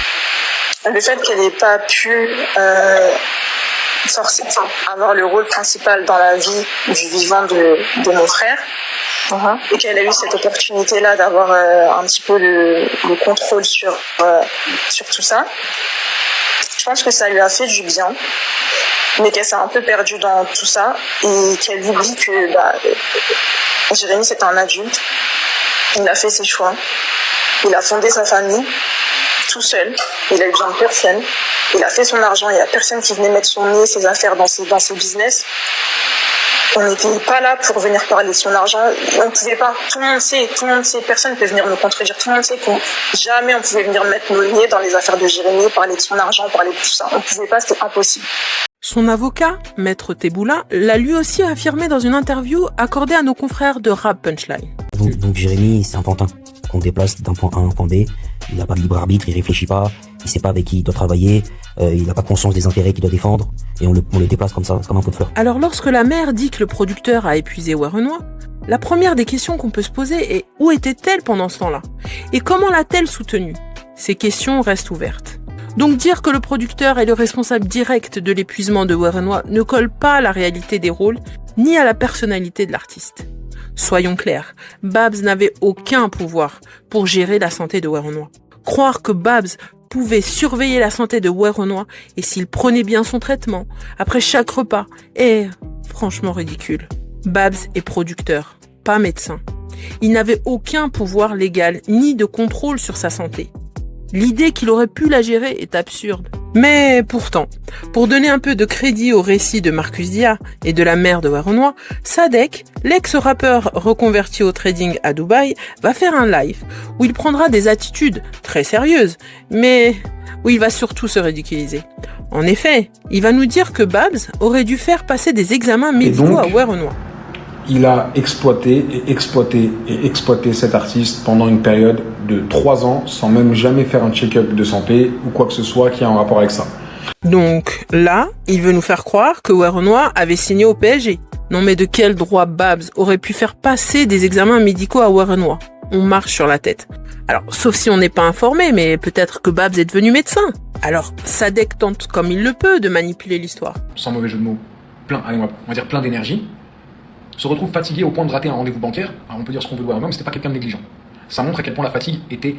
Le fait qu'elle n'ait pas pu avoir le rôle principal dans la vie du vivant de mon frère, et qu'elle a eu cette opportunité-là d'avoir un petit peu le contrôle sur tout ça, je pense que ça lui a fait du bien, mais qu'elle s'est un peu perdue dans tout ça et qu'elle oublie que Jérémy, c'est un adulte, il a fait ses choix, il a fondé sa famille tout seul, il a eu besoin de personne, il a fait son argent, il n'y a personne qui venait mettre son nez, ses affaires dans ses business. On n'était pas là pour venir parler de son argent, on ne pouvait pas, tout le monde sait, personne ne peut venir me contredire, tout le monde sait qu'on jamais on pouvait venir mettre nos nez dans les affaires de Jérémy, parler de son argent, parler de tout ça, on ne pouvait pas, c'était impossible. Son avocat, Maître Teboula, l'a lui aussi affirmé dans une interview accordée à nos confrères de Rap Punchline. Donc Jérémy, c'est un pantin qu'on déplace d'un point A à un point B. Il n'a pas de libre arbitre, il réfléchit pas, il sait pas avec qui il doit travailler, il n'a pas conscience des intérêts qu'il doit défendre, et on le déplace comme ça, c'est comme un pot de fleurs. Alors lorsque la mère dit que le producteur a épuisé Werenoi, la première des questions qu'on peut se poser est où était-elle pendant ce temps-là? Et comment l'a-t-elle soutenue? Ces questions restent ouvertes. Donc dire que le producteur est le responsable direct de l'épuisement de Werenoi ne colle pas à la réalité des rôles, ni à la personnalité de l'artiste. Soyons clairs, Babs n'avait aucun pouvoir pour gérer la santé de Werenoi. Croire que Babs pouvait surveiller la santé de Werenoi et s'il prenait bien son traitement après chaque repas est franchement ridicule. Babs est producteur, pas médecin. Il n'avait aucun pouvoir légal ni de contrôle sur sa santé. L'idée qu'il aurait pu la gérer est absurde. Mais pourtant, pour donner un peu de crédit au récit de Marcus Dia et de la mère de Werenoi, Sadek, l'ex-rappeur reconverti au trading à Dubaï, va faire un live où il prendra des attitudes très sérieuses, mais où il va surtout se ridiculiser. En effet, il va nous dire que Babs aurait dû faire passer des examens médicaux à Werenoi. Il a exploité cet artiste pendant une période de 3 ans sans même jamais faire un check-up de santé ou quoi que ce soit qui a un rapport avec ça. Donc là, il veut nous faire croire que Werenoi avait signé au PSG. Non mais de quel droit Babs aurait pu faire passer des examens médicaux à Werenoi? On marche sur la tête. Alors, sauf si on n'est pas informé, mais peut-être que Babs est devenu médecin. Alors, Sadek tente comme il le peut de manipuler l'histoire. Sans mauvais jeu de mots, on va dire plein d'énergie, se retrouve fatigué au point de rater un rendez-vous bancaire. Alors on peut dire ce qu'on veut de Werenoi, mais c'était pas quelqu'un de négligent. Ça montre à quel point la fatigue était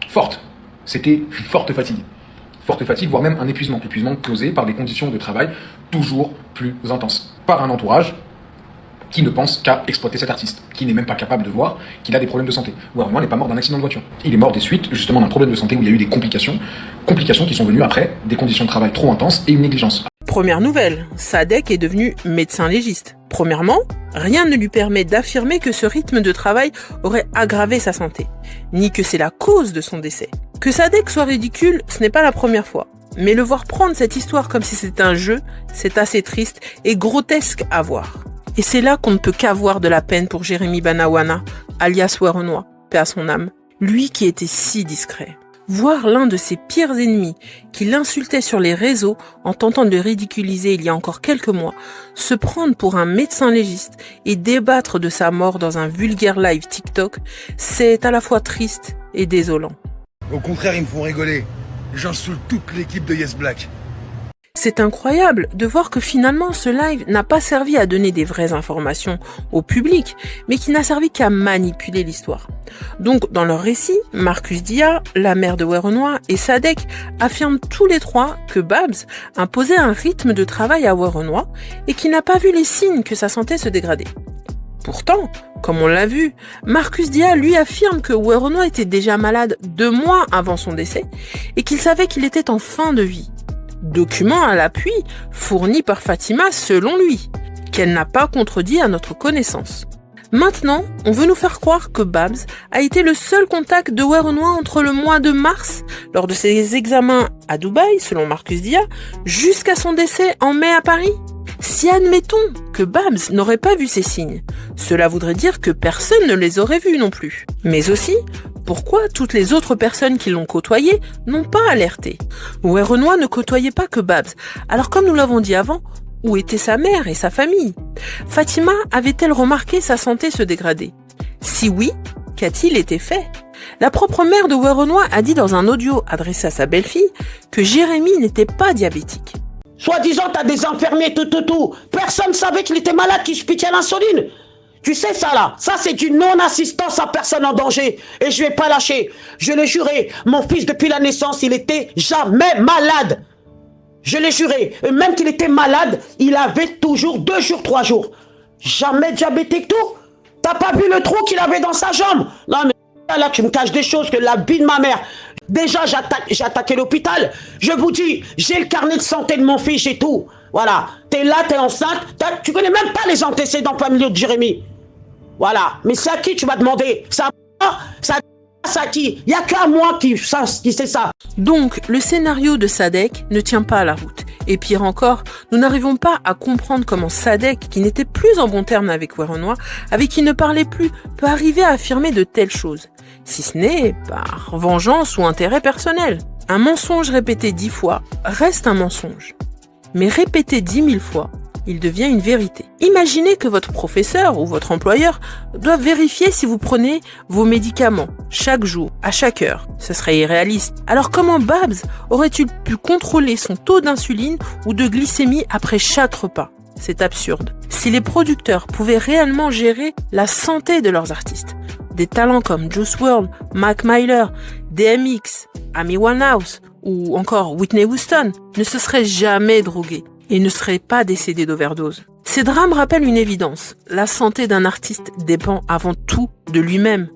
forte. C'était une forte fatigue. Forte fatigue, voire même un épuisement. Épuisement causé par des conditions de travail toujours plus intenses. Par un entourage qui ne pense qu'à exploiter cet artiste, qui n'est même pas capable de voir qu'il a des problèmes de santé. Werenoi n'est pas mort d'un accident de voiture. Il est mort des suites justement d'un problème de santé où il y a eu des complications qui sont venues après des conditions de travail trop intenses et une négligence. Première nouvelle, Sadek est devenu médecin légiste. Premièrement, rien ne lui permet d'affirmer que ce rythme de travail aurait aggravé sa santé, ni que c'est la cause de son décès. Que Sadek soit ridicule, ce n'est pas la première fois. Mais le voir prendre cette histoire comme si c'était un jeu, c'est assez triste et grotesque à voir. Et c'est là qu'on ne peut qu'avoir de la peine pour Jérémy Banawana, alias Werenoi, paix à son âme, lui qui était si discret. Voir l'un de ses pires ennemis, qui l'insultait sur les réseaux en tentant de le ridiculiser il y a encore quelques mois, se prendre pour un médecin légiste et débattre de sa mort dans un vulgaire live TikTok, c'est à la fois triste et désolant. Au contraire, ils me font rigoler. J'insulte toute l'équipe de Yes Black. C'est incroyable de voir que finalement ce live n'a pas servi à donner des vraies informations au public, mais qui n'a servi qu'à manipuler l'histoire. Donc dans leur récit, Marcus Dia, la mère de Werenoi et Sadek affirment tous les trois que Babs imposait un rythme de travail à Werenoi et qu'il n'a pas vu les signes que sa santé se dégradait. Pourtant, comme on l'a vu, Marcus Dia lui affirme que Werenoi était déjà malade 2 mois avant son décès et qu'il savait qu'il était en fin de vie. Document à l'appui fourni par Fatima selon lui, qu'elle n'a pas contredit à notre connaissance. Maintenant, on veut nous faire croire que Babs a été le seul contact de Werenoi entre le mois de mars, lors de ses examens à Dubaï, selon Marcus Dia, jusqu'à son décès en mai à Paris. Si admettons que Babs n'aurait pas vu ces signes, cela voudrait dire que personne ne les aurait vus non plus. Mais aussi, pourquoi toutes les autres personnes qui l'ont côtoyé n'ont pas alerté? Werenoi ne côtoyait pas que Babs, alors comme nous l'avons dit avant, où étaient sa mère et sa famille? Fatima avait-elle remarqué sa santé se dégrader? Si oui, qu'a-t-il été fait? La propre mère de Werenoi a dit dans un audio adressé à sa belle-fille que Jérémy n'était pas diabétique. Soi-disant, t'as des infirmiers, tout. Personne ne savait qu'il était malade, qu'il se piquait l'insuline. Tu sais ça là, ça c'est du non-assistance à personne en danger. Et je vais pas lâcher. Je l'ai juré, mon fils depuis la naissance, il était jamais malade. Je l'ai juré. Et même qu'il était malade, il avait toujours 2 jours, 3 jours. Jamais diabétique tout. T'as pas vu le trou qu'il avait dans sa jambe? Non mais là tu me caches des choses que la vie de ma mère. Déjà j'ai attaqué l'hôpital. Je vous dis, j'ai le carnet de santé de mon fils et tout. Voilà. T'es là, t'es enceinte. Tu connais même pas les antécédents familiaux de Jérémy. Voilà. Mais c'est à qui tu vas demander? Ça à qui? Il n'y a qu'à moi qui sait ça. Donc, le scénario de Sadek ne tient pas à la route. Et pire encore, nous n'arrivons pas à comprendre comment Sadek, qui n'était plus en bon terme avec Werenoi, avec qui il ne parlait plus, peut arriver à affirmer de telles choses. Si ce n'est par vengeance ou intérêt personnel. Un mensonge répété 10 fois reste un mensonge. Mais répété 10 000 fois, il devient une vérité. Imaginez que votre professeur ou votre employeur doit vérifier si vous prenez vos médicaments chaque jour, à chaque heure. Ce serait irréaliste. Alors comment Babs aurait-il pu contrôler son taux d'insuline ou de glycémie après chaque repas? C'est absurde. Si les producteurs pouvaient réellement gérer la santé de leurs artistes, des talents comme Juice WRLD, Mac Miller, DMX, Amy Winehouse ou encore Whitney Houston ne se seraient jamais drogués et ne seraient pas décédés d'overdose. Ces drames rappellent une évidence. La santé d'un artiste dépend avant tout de lui-même,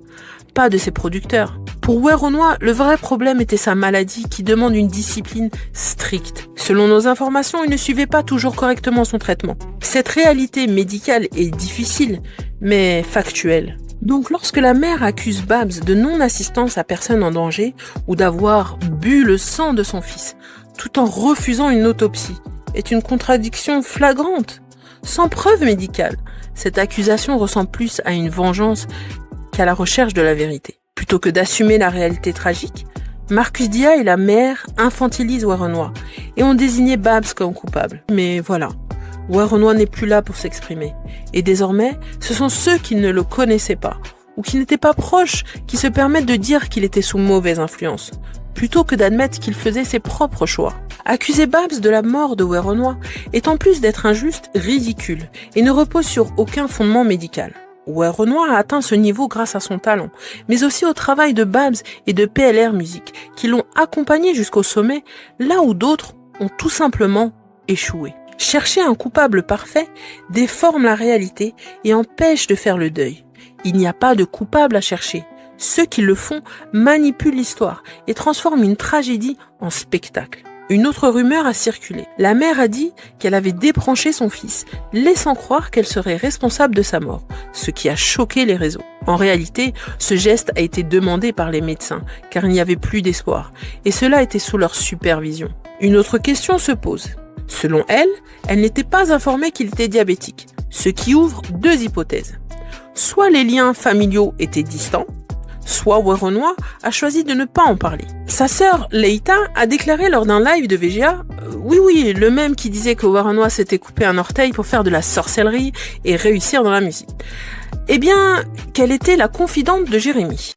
pas de ses producteurs. Pour Werenoi, le vrai problème était sa maladie qui demande une discipline stricte. Selon nos informations, il ne suivait pas toujours correctement son traitement. Cette réalité médicale est difficile, mais factuelle. Donc lorsque la mère accuse Babs de non-assistance à personne en danger ou d'avoir bu le sang de son fils, tout en refusant une autopsie, est une contradiction flagrante. Sans preuve médicale, cette accusation ressemble plus à une vengeance qu'à la recherche de la vérité. Plutôt que d'assumer la réalité tragique, Marcus Dia et la mère infantilisent Werenoi et ont désigné Babs comme coupable. Mais voilà, Werenoi n'est plus là pour s'exprimer. Et désormais, ce sont ceux qui ne le connaissaient pas ou qui n'étaient pas proches qui se permettent de dire qu'il était sous mauvaise influence, plutôt que d'admettre qu'il faisait ses propres choix. Accuser Babs de la mort de Werenoi est en plus d'être injuste, ridicule, et ne repose sur aucun fondement médical. Werenoi a atteint ce niveau grâce à son talent, mais aussi au travail de Babs et de PLR Music, qui l'ont accompagné jusqu'au sommet, là où d'autres ont tout simplement échoué. Chercher un coupable parfait déforme la réalité et empêche de faire le deuil. Il n'y a pas de coupable à chercher. Ceux qui le font manipulent l'histoire et transforment une tragédie en spectacle. Une autre rumeur a circulé. La mère a dit qu'elle avait débranché son fils, laissant croire qu'elle serait responsable de sa mort, ce qui a choqué les réseaux. En réalité, ce geste a été demandé par les médecins, car il n'y avait plus d'espoir, et cela était sous leur supervision. Une autre question se pose. Selon elle, elle n'était pas informée qu'il était diabétique, ce qui ouvre 2 hypothèses. Soit les liens familiaux étaient distants, soit Werenoi a choisi de ne pas en parler. Sa sœur, Leïta, a déclaré lors d'un live de VGA oui, le même qui disait que Werenoi s'était coupé un orteil pour faire de la sorcellerie et réussir dans la musique. Eh bien, qu'elle était la confidente de Jérémy.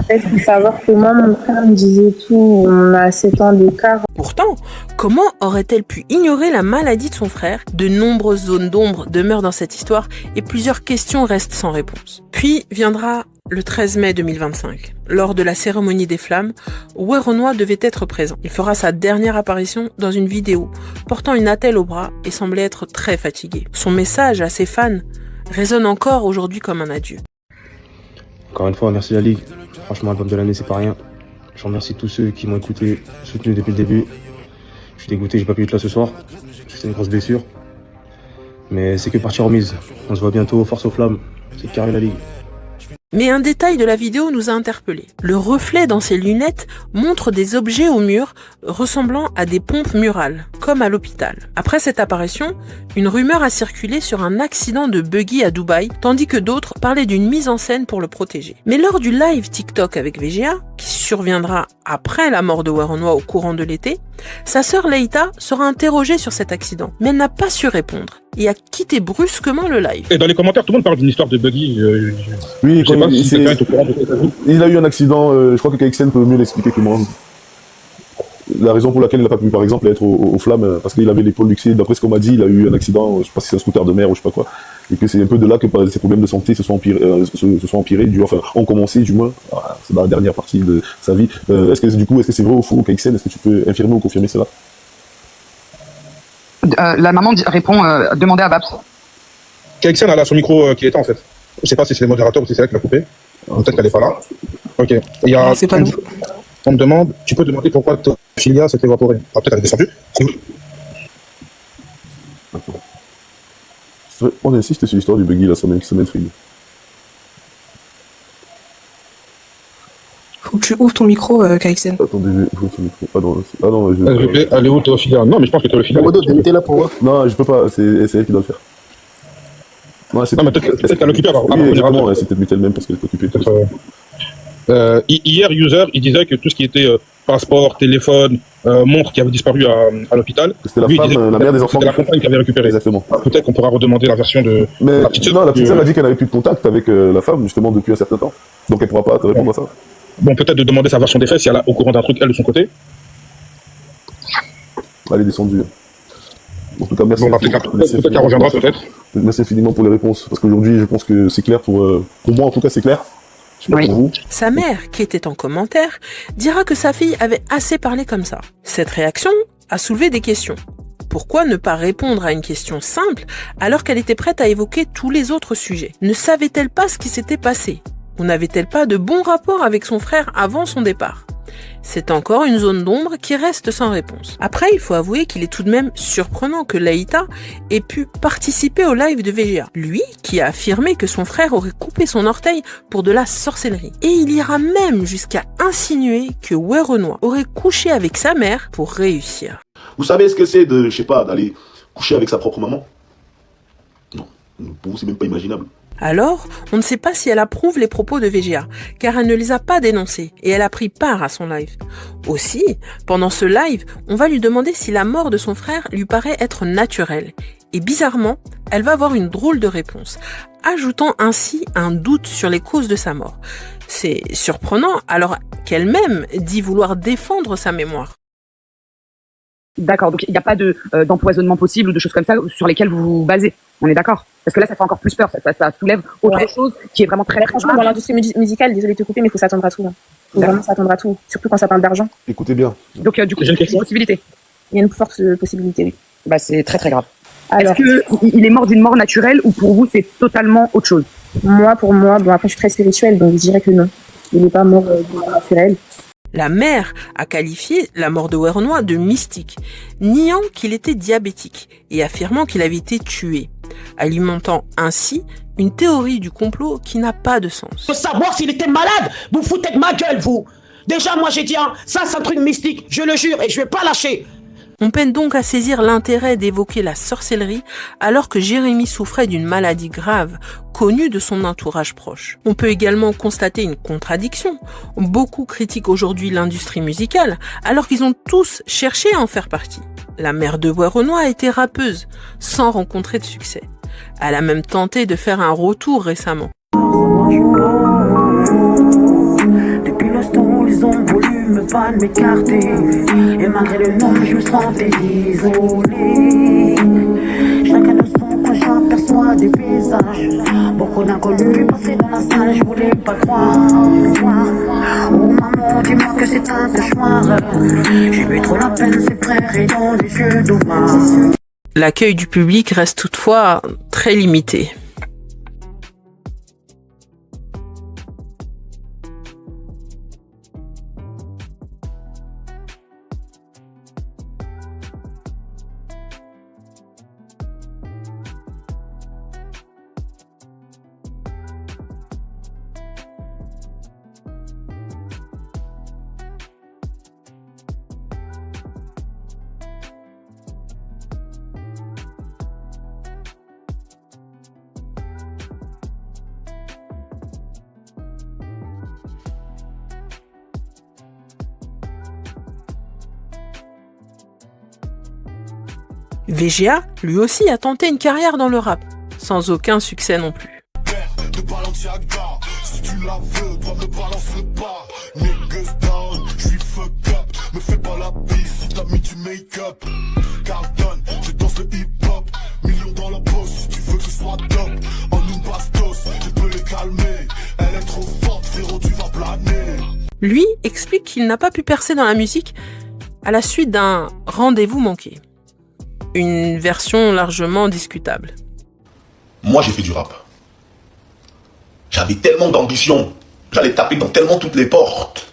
Il faut savoir que moi, mon frère me disait tout, on a 7 ans d'écart. Pourtant, comment aurait-elle pu ignorer la maladie de son frère? De nombreuses zones d'ombre demeurent dans cette histoire et plusieurs questions restent sans réponse. Puis viendra le 13 mai 2025. Lors de la cérémonie des flammes, Werenoi devait être présent. Il fera sa dernière apparition dans une vidéo, portant une attelle au bras et semblait être très fatigué. Son message à ses fans résonne encore aujourd'hui comme un adieu. Encore une fois, merci la Ligue. Franchement, album de l'année, c'est pas rien. Je remercie tous ceux qui m'ont écouté, soutenu depuis le début. Je suis dégoûté, j'ai pas pu être là ce soir. C'était une grosse blessure. Mais c'est que partie remise. On se voit bientôt, force aux flammes. C'est carré la ligue. Mais un détail de la vidéo nous a interpellés. Le reflet dans ses lunettes montre des objets au mur ressemblant à des pompes murales, comme à l'hôpital. Après cette apparition, une rumeur a circulé sur un accident de buggy à Dubaï, tandis que d'autres parlaient d'une mise en scène pour le protéger. Mais lors du live TikTok avec VGA, qui surviendra après la mort de Werenoi au courant de l'été, sa sœur Leïta sera interrogée sur cet accident, mais elle n'a pas su répondre et a quitté brusquement le live. Et dans les commentaires, tout le monde parle d'une histoire de buggy. Oui, je sais pas si quelqu'un est au courant de ça. Il a eu un accident, je crois que KXN peut mieux l'expliquer que moi. La raison pour laquelle il n'a pas pu, par exemple, être aux flammes, parce qu'il avait l'épaule luxée, d'après ce qu'on m'a dit, il a eu un accident, je sais pas si c'est un scooter de mer ou je sais pas quoi, et que c'est un peu de là que ses problèmes de santé se sont empirés, ont commencé du moins, c'est dans la dernière partie de sa vie. Est-ce que c'est vrai ou faux, KXN? Est-ce que tu peux infirmer ou confirmer cela? La maman répond, demandez à Babs. KXN a son micro qui est éteint en fait. Je sais pas si c'est le modérateur ou si c'est elle qui l'a coupé. Peut-être qu'elle est pas là. Ok. Il y a... C'est pas nous. On me demande, tu peux demander pourquoi ta filia s'est évaporée. Ah, peut-être elle est descendue. On insiste sur l'histoire du buggy là, ça m'intrigue. Faut que tu ouvres ton micro, KXN. Attendez, je vais ouvrir ton micro. Ah non, je... Elle est où Théophilia? Non, mais je pense que Théophilia... t'es là pour moi. Non, je peux pas, c'est elle qui doit le faire. Non, mais peut-être qu'elle l'occupait avant. Oui, exactement, c'est peut-être elle-même parce qu'elle est occupée. Hier, User, il disait que tout ce qui était passeport, téléphone, montre qui avait disparu à l'hôpital. C'était la femme, la mère des enfants. C'était la compagne qui avait récupéré. Exactement. Peut-être qu'on pourra redemander la version de la petite sœur. Non, la petite sœur a dit qu'elle n'avait plus de contact avec la femme, justement, depuis un certain temps. Donc elle pourra pas te répondre à ça. Bon, peut-être de demander sa version des faits si elle est au courant d'un truc, elle, de son côté. Elle est descendue. En tout cas, merci. Bon, peut-être qu'elle reviendra, peut-être. Merci infiniment pour les réponses. Parce qu'aujourd'hui, je pense que c'est clair pour moi, en tout cas, c'est clair. Oui. Sa mère, qui était en commentaire, dira que sa fille avait assez parlé comme ça. Cette réaction a soulevé des questions. Pourquoi ne pas répondre à une question simple alors qu'elle était prête à évoquer tous les autres sujets? Ne savait-elle pas ce qui s'était passé? Ou n'avait-elle pas de bons rapports avec son frère avant son départ? C'est encore une zone d'ombre qui reste sans réponse. Après, il faut avouer qu'il est tout de même surprenant que Leïta ait pu participer au live de VGA. Lui, qui a affirmé que son frère aurait coupé son orteil pour de la sorcellerie. Et il ira même jusqu'à insinuer que Werenoi aurait couché avec sa mère pour réussir. Vous savez ce que c'est de, je sais pas, d'aller coucher avec sa propre maman? Non, pour vous c'est même pas imaginable. Alors, on ne sait pas si elle approuve les propos de VGA, car elle ne les a pas dénoncés et elle a pris part à son live. Aussi, pendant ce live, on va lui demander si la mort de son frère lui paraît être naturelle. Et bizarrement, elle va avoir une drôle de réponse, ajoutant ainsi un doute sur les causes de sa mort. C'est surprenant alors qu'elle-même dit vouloir défendre sa mémoire. D'accord, donc il n'y a pas d'empoisonnement possible ou de choses comme ça sur lesquelles vous vous basez. On est d'accord? Parce que là, ça fait encore plus peur, ça soulève autre chose qui est vraiment très... Franchement, dans l'industrie musicale, désolé de te couper, mais il faut s'attendre à tout. Il faut vraiment s'attendre à tout, surtout quand ça parle d'argent. Écoutez bien. Donc du coup, il y a une possibilité. Il y a une forte possibilité, oui. Bah, c'est très très grave. Alors, est-ce qu'il est mort d'une mort naturelle ou pour vous, c'est totalement autre chose? Pour moi, bon après je suis très spirituelle, donc je dirais que non. Il n'est pas mort d'une mort naturelle. La mère a qualifié la mort de Werenoi de mystique, niant qu'il était diabétique et affirmant qu'il avait été tué, alimentant ainsi une théorie du complot qui n'a pas de sens. Pour savoir s'il était malade, vous foutez de ma gueule, vous. Déjà, moi j'ai dit, ça c'est un truc mystique, je le jure, et je vais pas lâcher. On peine donc à saisir l'intérêt d'évoquer la sorcellerie alors que Jérémy souffrait d'une maladie grave, connue de son entourage proche. On peut également constater une contradiction. Beaucoup critiquent aujourd'hui l'industrie musicale alors qu'ils ont tous cherché à en faire partie. La mère de Werenoi était rappeuse, sans rencontrer de succès. Elle a même tenté de faire un retour récemment. Depuis l'instant où ils ont voulu me pas m'écarter, et malgré le nom je me sentais isolé. Chacun de son coin j'aperçois des visages, beaucoup d'inconnus passés dans la salle, je voulais pas croire. Oh maman, dis-moi que c'est un cauchemar, j'ai eu trop la peine, ses frères et dans les yeux d'Omar. L'accueil du public reste toutefois très limité. VGA, lui aussi, a tenté une carrière dans le rap, sans aucun succès non plus. De Balenciaga, si tu la veux, toi me balance le pas. Niggas down, j'suis fuck up. Me fais pas la bise si t'as mis du make-up. Carlton, je danse le hip-hop. Millions dans la poche si tu veux que ce soit top. En une bastos, je peux les calmer. Elle est trop forte, frérot, tu vas planer. Lui explique qu'il n'a pas pu percer dans la musique à la suite d'un rendez-vous manqué. Une version largement discutable. Moi, j'ai fait du rap. J'avais tellement d'ambition, j'allais taper dans tellement toutes les portes,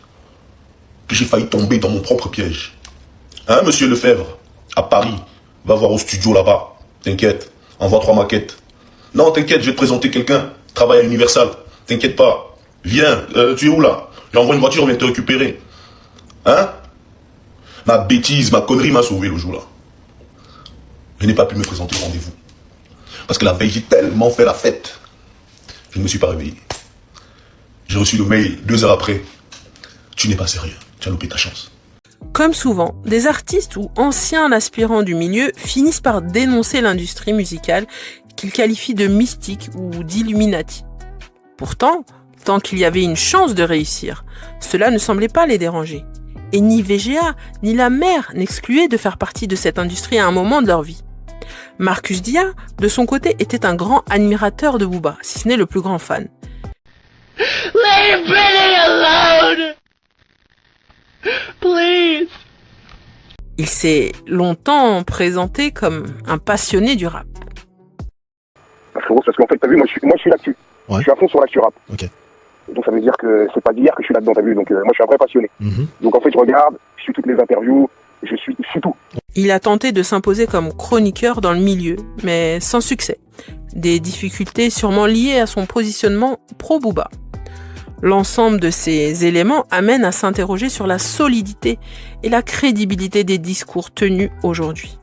que j'ai failli tomber dans mon propre piège. Hein, monsieur Lefebvre, à Paris, va voir au studio là-bas. T'inquiète, envoie 3 maquettes. Non, t'inquiète, je vais te présenter quelqu'un, travaille à Universal. T'inquiète pas, viens, tu es où là? J'envoie une voiture, on vient te récupérer. Hein? Ma bêtise, ma connerie m'a sauvé le jour là. Je n'ai pas pu me présenter au rendez-vous. Parce que la veille, j'ai tellement fait la fête. Je ne me suis pas réveillé. J'ai reçu le mail 2 heures après. Tu n'es pas sérieux, tu as loupé ta chance. Comme souvent, des artistes ou anciens aspirants du milieu finissent par dénoncer l'industrie musicale qu'ils qualifient de mystique ou d'illuminati. Pourtant, tant qu'il y avait une chance de réussir, cela ne semblait pas les déranger. Et ni VGA, ni la mère n'excluaient de faire partie de cette industrie à un moment de leur vie. Marcus Dia, de son côté, était un grand admirateur de Booba, si ce n'est le plus grand fan. Leave Britney alone! Please! Il s'est longtemps présenté comme un passionné du rap. Parce qu'en fait, t'as vu, moi je suis là-dessus. Ouais. Je suis à fond sur l'actu rap. Ok. Donc ça veut dire que c'est pas d'hier que je suis là-dedans, t'as vu. Donc moi je suis un vrai passionné. Donc en fait, je regarde, je suis toutes les interviews, je suis tout. Il a tenté de s'imposer comme chroniqueur dans le milieu, mais sans succès. Des difficultés sûrement liées à son positionnement pro-Booba. L'ensemble de ces éléments amène à s'interroger sur la solidité et la crédibilité des discours tenus aujourd'hui.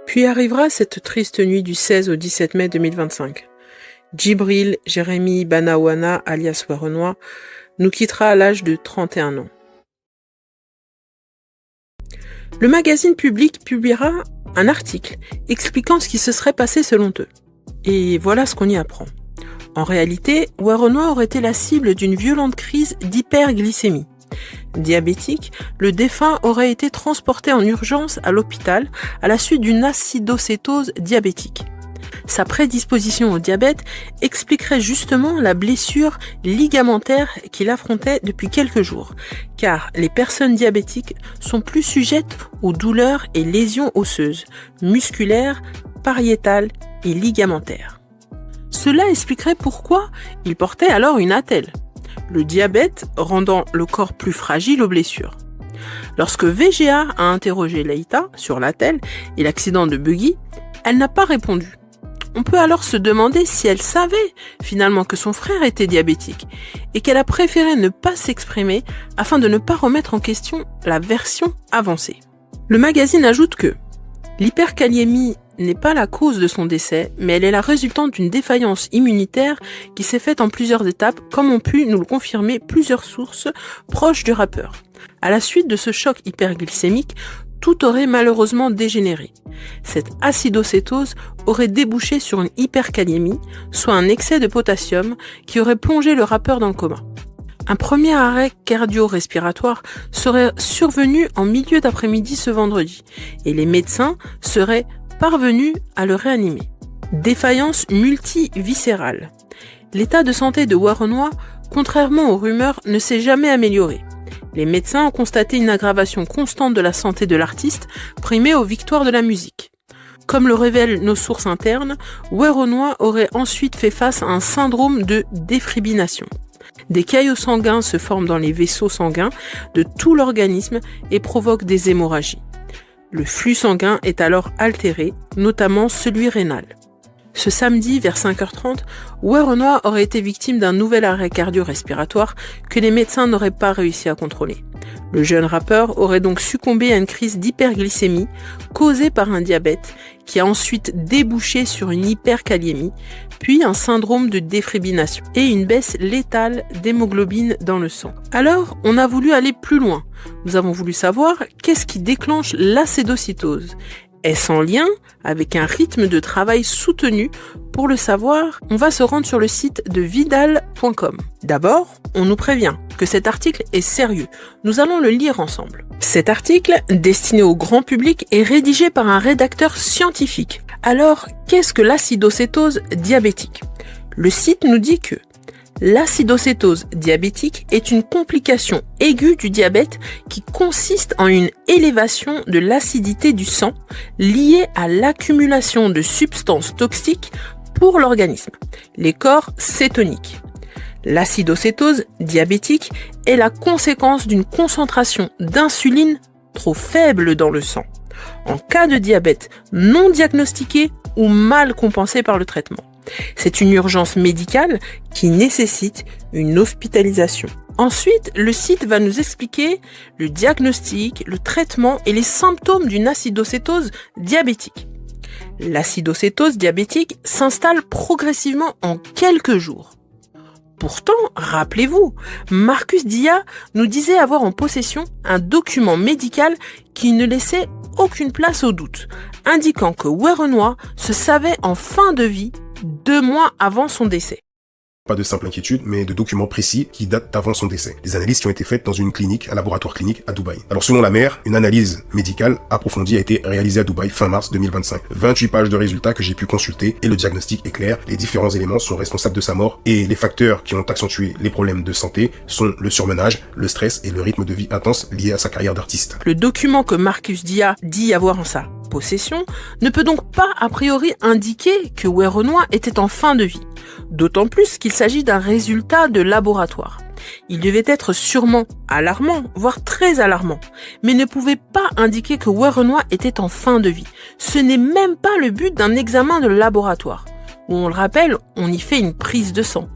Puis arrivera cette triste nuit du 16 au 17 mai 2025. Djibril Jérémy Banawana, alias Werenoi, nous quittera à l'âge de 31 ans. Le magazine Public publiera un article expliquant ce qui se serait passé selon eux. Et voilà ce qu'on y apprend. En réalité, Werenoi aurait été la cible d'une violente crise d'hyperglycémie. Diabétique, le défunt aurait été transporté en urgence à l'hôpital à la suite d'une acidocétose diabétique. Sa prédisposition au diabète expliquerait justement la blessure ligamentaire qu'il affrontait depuis quelques jours, car les personnes diabétiques sont plus sujettes aux douleurs et lésions osseuses, musculaires, pariétales et ligamentaires. Cela expliquerait pourquoi il portait alors une attelle, le diabète rendant le corps plus fragile aux blessures. Lorsque VGA a interrogé Leïta sur l'attelle et l'accident de buggy, elle n'a pas répondu. On peut alors se demander si elle savait finalement que son frère était diabétique et qu'elle a préféré ne pas s'exprimer afin de ne pas remettre en question la version avancée. Le magazine ajoute que l'hyperkaliémie n'est pas la cause de son décès, mais elle est la résultante d'une défaillance immunitaire qui s'est faite en plusieurs étapes, comme ont pu nous le confirmer plusieurs sources proches du rappeur. À la suite de ce choc hyperglycémique, tout aurait malheureusement dégénéré. Cette acidocétose aurait débouché sur une hyperkaliémie, soit un excès de potassium qui aurait plongé le rappeur dans le coma. Un premier arrêt cardio-respiratoire serait survenu en milieu d'après-midi ce vendredi, et les médecins seraient parvenus à le réanimer. Défaillance multiviscérale. L'état de santé de Werenoi, contrairement aux rumeurs, ne s'est jamais amélioré. Les médecins ont constaté une aggravation constante de la santé de l'artiste, primée aux victoires de la musique. Comme le révèlent nos sources internes, Werenoi aurait ensuite fait face à un syndrome de défibrillation. Des caillots sanguins se forment dans les vaisseaux sanguins de tout l'organisme et provoquent des hémorragies. Le flux sanguin est alors altéré, notamment celui rénal. Ce samedi, vers 5h30, Werenoi aurait été victime d'un nouvel arrêt cardio-respiratoire que les médecins n'auraient pas réussi à contrôler. Le jeune rappeur aurait donc succombé à une crise d'hyperglycémie causée par un diabète qui a ensuite débouché sur une hyperkaliémie, puis un syndrome de défibrillation et une baisse létale d'hémoglobine dans le sang. Alors, on a voulu aller plus loin. Nous avons voulu savoir qu'est-ce qui déclenche l'acédocytose Est-ce en lien avec un rythme de travail soutenu? Pour le savoir, on va se rendre sur le site de Vidal.com. D'abord, on nous prévient que cet article est sérieux. Nous allons le lire ensemble. Cet article, destiné au grand public, est rédigé par un rédacteur scientifique. Alors, qu'est-ce que l'acidocétose diabétique? Le site nous dit que l'acidocétose diabétique est une complication aiguë du diabète qui consiste en une élévation de l'acidité du sang liée à l'accumulation de substances toxiques pour l'organisme, les corps cétoniques. L'acidocétose diabétique est la conséquence d'une concentration d'insuline trop faible dans le sang, en cas de diabète non diagnostiqué ou mal compensé par le traitement. C'est une urgence médicale qui nécessite une hospitalisation. Ensuite, le site va nous expliquer le diagnostic, le traitement et les symptômes d'une acidocétose diabétique. L'acidocétose diabétique s'installe progressivement en quelques jours. Pourtant, rappelez-vous, Marcus Dia nous disait avoir en possession un document médical qui ne laissait aucune place au doute, indiquant que Werenoi se savait en fin de vie 2 mois avant son décès. Pas de simple inquiétude, mais de documents précis qui datent d'avant son décès. Des analyses qui ont été faites dans une clinique, un laboratoire clinique à Dubaï. Alors selon la mère, une analyse médicale approfondie a été réalisée à Dubaï fin mars 2025. 28 pages de résultats que j'ai pu consulter et le diagnostic est clair. Les différents éléments sont responsables de sa mort et les facteurs qui ont accentué les problèmes de santé sont le surmenage, le stress et le rythme de vie intense lié à sa carrière d'artiste. Le document que Marcus Dia dit avoir en sa possession ne peut donc pas a priori indiquer que Werenoi était en fin de vie. D'autant plus qu'il s'agit d'un résultat de laboratoire. Il devait être sûrement alarmant, voire très alarmant, mais ne pouvait pas indiquer que Werenoi était en fin de vie. Ce n'est même pas le but d'un examen de laboratoire, où on le rappelle, on y fait une prise de sang.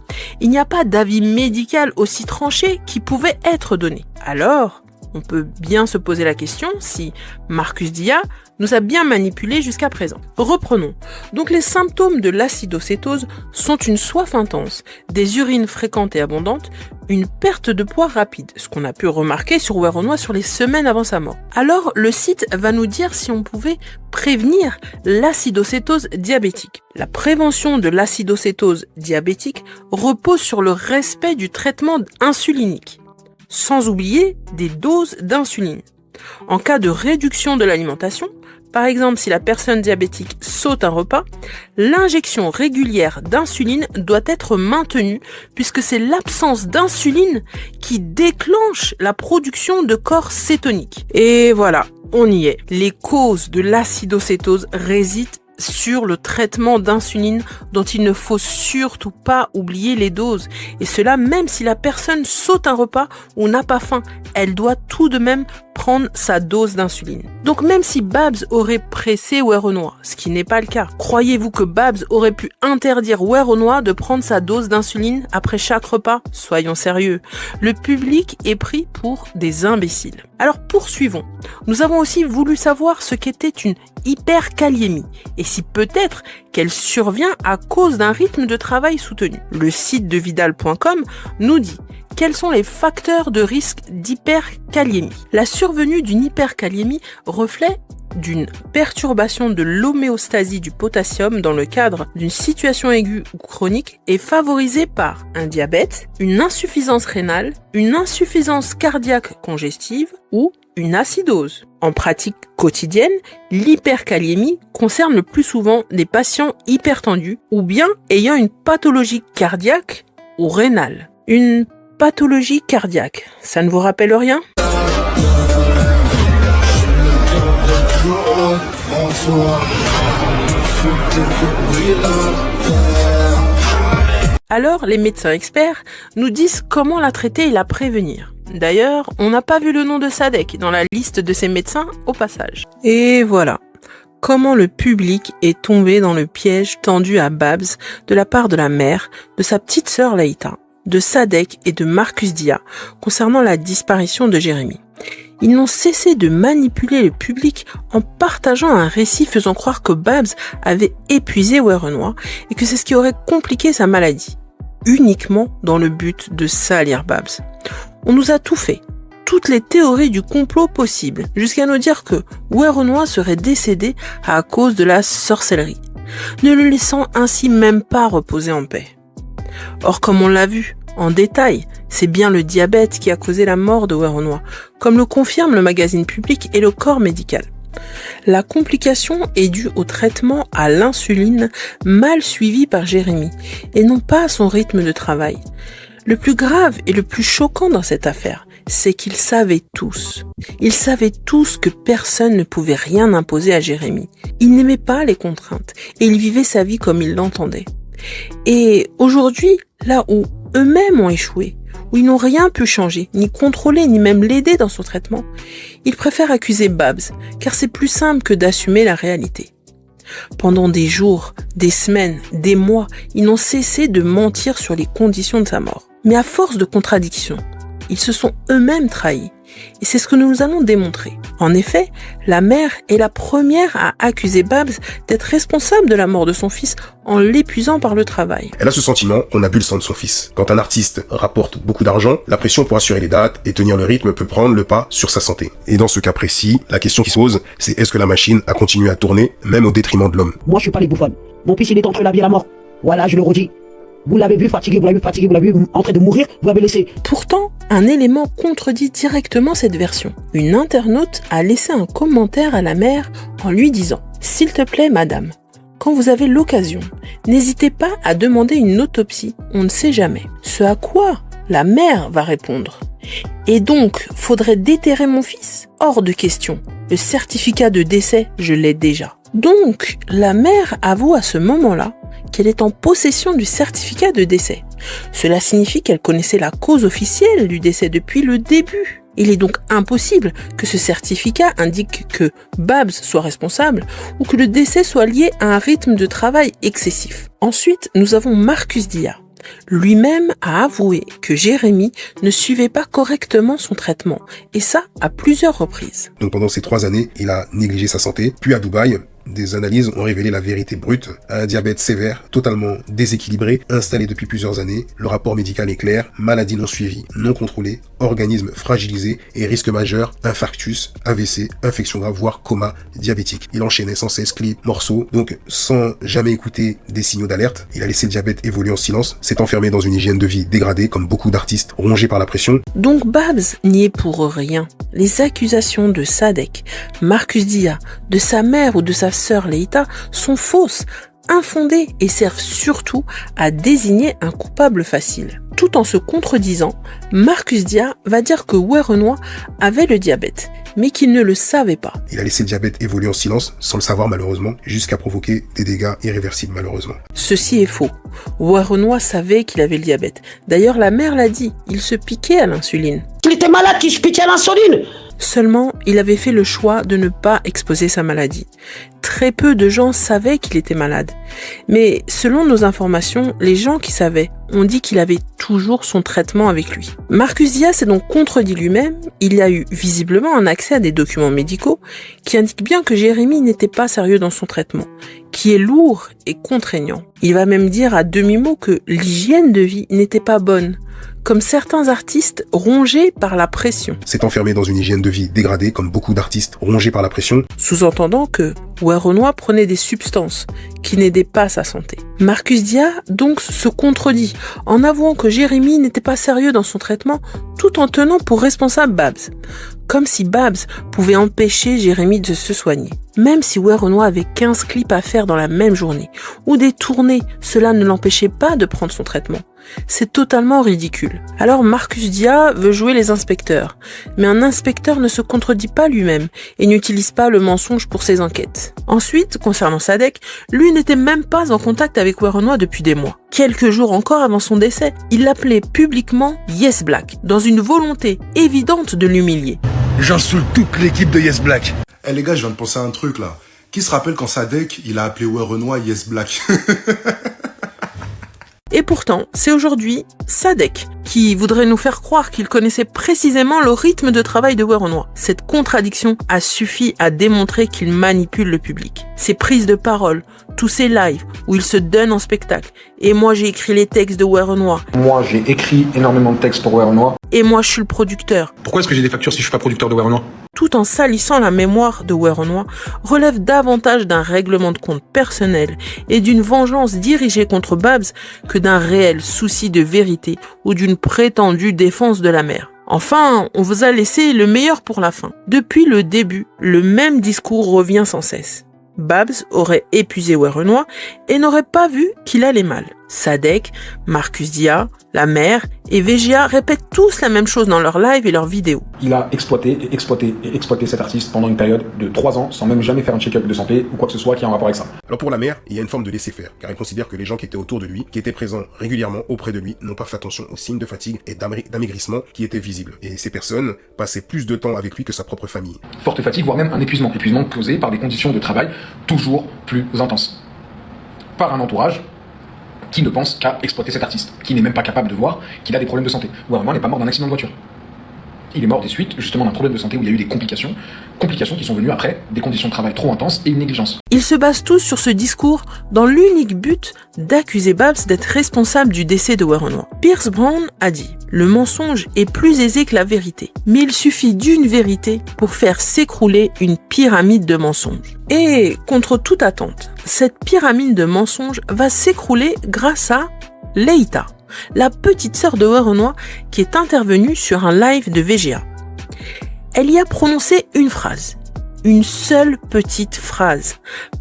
Il n'y a pas d'avis médical aussi tranché qui pouvait être donné. Alors, on peut bien se poser la question si Marcus Dia nous a bien manipulés jusqu'à présent. Reprenons. Donc les symptômes de l'acidocétose sont une soif intense, des urines fréquentes et abondantes, une perte de poids rapide, ce qu'on a pu remarquer sur Werenoi sur les semaines avant sa mort. Alors le site va nous dire si on pouvait prévenir l'acidocétose diabétique. La prévention de l'acidocétose diabétique repose sur le respect du traitement insulinique, sans oublier des doses d'insuline. En cas de réduction de l'alimentation, par exemple si la personne diabétique saute un repas, l'injection régulière d'insuline doit être maintenue puisque c'est l'absence d'insuline qui déclenche la production de corps cétoniques. Et voilà, on y est. Les causes de l'acidocétose résident sur le traitement d'insuline dont il ne faut surtout pas oublier les doses. Et cela même si la personne saute un repas ou n'a pas faim, elle doit tout de même prendre sa dose d'insuline. Donc même si Babs aurait pressé Werenoi, ce qui n'est pas le cas, croyez-vous que Babs aurait pu interdire Werenoi de prendre sa dose d'insuline après chaque repas? Soyons sérieux. Le public est pris pour des imbéciles. Alors poursuivons. Nous avons aussi voulu savoir ce qu'était une hyperkaliémie et si peut-être qu'elle survient à cause d'un rythme de travail soutenu. Le site de Vidal.com nous dit quels sont les facteurs de risque d'hyperkaliémie. La survenue d'une hyperkaliémie reflète d'une perturbation de l'homéostasie du potassium dans le cadre d'une situation aiguë ou chronique est favorisée par un diabète, une insuffisance rénale, une insuffisance cardiaque congestive ou une acidose. En pratique quotidienne, l'hyperkaliémie concerne le plus souvent des patients hypertendus ou bien ayant une pathologie cardiaque ou rénale. Une pathologie cardiaque, ça ne vous rappelle rien ? Alors, les médecins experts nous disent comment la traiter et la prévenir. D'ailleurs, on n'a pas vu le nom de Sadek dans la liste de ces médecins au passage. Et voilà, comment le public est tombé dans le piège tendu à Babs de la part de la mère, de sa petite sœur Laïta, de Sadek et de Marcus Dia concernant la disparition de Jérémy. Ils n'ont cessé de manipuler le public en partageant un récit faisant croire que Babs avait épuisé Werenoi et que c'est ce qui aurait compliqué sa maladie, uniquement dans le but de salir Babs. On nous a tout fait, toutes les théories du complot possibles, jusqu'à nous dire que Werenoi serait décédé à cause de la sorcellerie, ne le laissant ainsi même pas reposer en paix. Or, comme on l'a vu en détail, c'est bien le diabète qui a causé la mort de Werenoi, comme le confirme le magazine Public et le corps médical. La complication est due au traitement à l'insuline mal suivi par Jérémy, et non pas à son rythme de travail. Le plus grave et le plus choquant dans cette affaire, c'est qu'ils savaient tous. Ils savaient tous que personne ne pouvait rien imposer à Jérémy. Il n'aimait pas les contraintes, et il vivait sa vie comme il l'entendait. Et aujourd'hui, là où eux-mêmes ont échoué, où ils n'ont rien pu changer, ni contrôler, ni même l'aider dans son traitement, ils préfèrent accuser Babs, car c'est plus simple que d'assumer la réalité. Pendant des jours, des semaines, des mois, ils n'ont cessé de mentir sur les conditions de sa mort. Mais à force de contradictions, ils se sont eux-mêmes trahis. Et c'est ce que nous allons démontrer. En effet, la mère est la première à accuser Babs d'être responsable de la mort de son fils en l'épuisant par le travail. Elle a ce sentiment qu'on a bu le sang de son fils. Quand un artiste rapporte beaucoup d'argent, la pression pour assurer les dates et tenir le rythme peut prendre le pas sur sa santé. Et dans ce cas précis, la question qui se pose, c'est est-ce que la machine a continué à tourner, même au détriment de l'homme? Moi, je suis pas les bouffonnes. Mon fils, il est entre la vie et la mort. Voilà, je le redis. Vous l'avez vu fatigué, vous l'avez vu en train de mourir, vous l'avez laissé. Pourtant, un élément contredit directement cette version. Une internaute a laissé un commentaire à la mère en lui disant « S'il te plaît, madame, quand vous avez l'occasion, n'hésitez pas à demander une autopsie, on ne sait jamais. » Ce à quoi la mère va répondre « Et donc, faudrait déterrer mon fils ? Hors de question. Le certificat de décès, je l'ai déjà. » Donc, la mère avoue à ce moment-là qu'elle est en possession du certificat de décès. Cela signifie qu'elle connaissait la cause officielle du décès depuis le début. Il est donc impossible que ce certificat indique que Babs soit responsable ou que le décès soit lié à un rythme de travail excessif. Ensuite, nous avons Marcus Dia. Lui-même a avoué que Jérémy ne suivait pas correctement son traitement, et ça à plusieurs reprises. Donc pendant ces 3 années, il a négligé sa santé, puis à Dubaï, des analyses ont révélé la vérité brute, un diabète sévère, totalement déséquilibré, installé depuis plusieurs années. Le rapport médical est clair, maladie non suivie, non contrôlée, organisme fragilisé et risque majeur, infarctus, AVC, infection grave, voire coma diabétique. Il enchaînait sans cesse clips, morceaux, donc sans jamais écouter des signaux d'alerte. Il a laissé le diabète évoluer en silence, s'est enfermé dans une hygiène de vie dégradée comme beaucoup d'artistes rongés par la pression. Donc Babs n'y est pour rien. Les accusations de Sadek, Marcus Dia, de sa mère ou de sa sœur Leïta sont fausses, infondées et servent surtout à désigner un coupable facile. Tout en se contredisant, Marcus Dia va dire que Werenoi avait le diabète, mais qu'il ne le savait pas. Il a laissé le diabète évoluer en silence, sans le savoir malheureusement, jusqu'à provoquer des dégâts irréversibles malheureusement. Ceci est faux. Werenoi savait qu'il avait le diabète. D'ailleurs, la mère l'a dit, il se piquait à l'insuline. Il était malade, qu'il se piquait à l'insuline. Seulement, il avait fait le choix de ne pas exposer sa maladie. Très peu de gens savaient qu'il était malade. Mais selon nos informations, les gens qui savaient ont dit qu'il avait toujours son traitement avec lui. Marcus Dia s'est donc contredit lui-même. Il a eu visiblement un accès à des documents médicaux qui indiquent bien que Jérémy n'était pas sérieux dans son traitement, qui est lourd et contraignant. Il va même dire à demi-mot que l'hygiène de vie n'était pas bonne, comme certains artistes rongés par la pression. S'est enfermé dans une hygiène de vie dégradée comme beaucoup d'artistes rongés par la pression. Sous-entendant que Werenoi prenait des substances qui n'aidaient pas sa santé. Marcus Dia donc se contredit en avouant que Jérémy n'était pas sérieux dans son traitement tout en tenant pour responsable Babs. Comme si Babs pouvait empêcher Jérémy de se soigner. Même si Werenoi avait 15 clips à faire dans la même journée, ou des tournées, cela ne l'empêchait pas de prendre son traitement. C'est totalement ridicule. Alors Marcus Dia veut jouer les inspecteurs, mais un inspecteur ne se contredit pas lui-même et n'utilise pas le mensonge pour ses enquêtes. Ensuite, concernant Sadek, lui n'était même pas en contact avec Werenoi depuis des mois. Quelques jours encore avant son décès, il l'appelait publiquement Yes Black, dans une volonté évidente de l'humilier. J'insulte toute l'équipe de Yes Black. Eh les gars, je viens de penser à un truc là. Qui se rappelle quand Sadek, il a appelé Werenoi Yes Black? Et pourtant, c'est aujourd'hui Sadek qui voudrait nous faire croire qu'il connaissait précisément le rythme de travail de Werenoi. Cette contradiction a suffi à démontrer qu'il manipule le public. Ses prises de parole, tous ses lives où il se donne en spectacle. Et moi j'ai écrit les textes de Werenoi. Moi j'ai écrit énormément de textes pour Werenoi. Et moi je suis le producteur. Pourquoi est-ce que j'ai des factures si je suis pas producteur de Werenoi? Tout en salissant la mémoire de Werenoi, relève davantage d'un règlement de compte personnel et d'une vengeance dirigée contre Babs que d'un réel souci de vérité ou d'une prétendue défense de la mère. Enfin, on vous a laissé le meilleur pour la fin. Depuis le début, le même discours revient sans cesse. Babs aurait épuisé Werenoi et n'aurait pas vu qu'il allait mal. Sadek, Marcus Dia, la mère et VGA répètent tous la même chose dans leurs lives et leurs vidéos. Il a exploité cet artiste pendant une période de 3 ans sans même jamais faire un check-up de santé ou quoi que ce soit qui a un rapport avec ça. Alors pour la mère, il y a une forme de laisser-faire, car elle considère que les gens qui étaient autour de lui, qui étaient présents régulièrement auprès de lui, n'ont pas fait attention aux signes de fatigue et d'amaigrissement qui étaient visibles. Et ces personnes passaient plus de temps avec lui que sa propre famille. Forte fatigue, voire même un épuisement causé par des conditions de travail toujours plus intenses. Par un entourage qui ne pense qu'à exploiter cet artiste, qui n'est même pas capable de voir qu'il a des problèmes de santé. Werenoi n'est pas mort d'un accident de voiture. Il est mort des suites, justement, d'un problème de santé où il y a eu des complications qui sont venues après des conditions de travail trop intenses et une négligence. Ils se basent tous sur ce discours dans l'unique but d'accuser Babs d'être responsable du décès de Werenoi. Pierce Brown a dit « Le mensonge est plus aisé que la vérité, mais il suffit d'une vérité pour faire s'écrouler une pyramide de mensonges. » Et contre toute attente, cette pyramide de mensonges va s'écrouler grâce à Leïta, la petite sœur de Werenoi qui est intervenue sur un live de VGA. Elle y a prononcé une phrase, une seule petite phrase,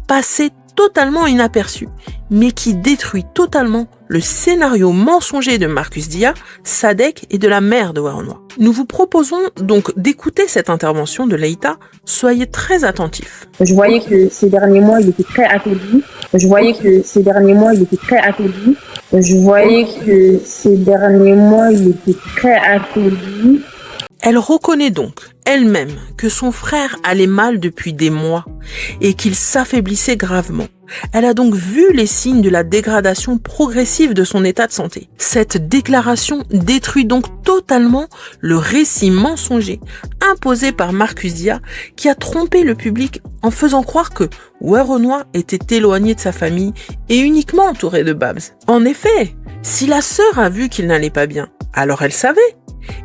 passée totalement inaperçue, mais qui détruit totalement le scénario mensonger de Marcus Dia, Sadek et de la mère de Werenoi. Nous vous proposons donc d'écouter cette intervention de Leïta. Soyez très attentifs. Je voyais que ces derniers mois, il était très affaibli. Je voyais que ces derniers mois, il était très affaibli. Je voyais que ces derniers mois, il était très affaibli. Elle reconnaît donc elle-même que son frère allait mal depuis des mois et qu'il s'affaiblissait gravement. Elle a donc vu les signes de la dégradation progressive de son état de santé. Cette déclaration détruit donc totalement le récit mensonger imposé par Marcus Dia qui a trompé le public en faisant croire que Werenoi était éloigné de sa famille et uniquement entouré de Babs. En effet, si la sœur a vu qu'il n'allait pas bien, alors elle savait.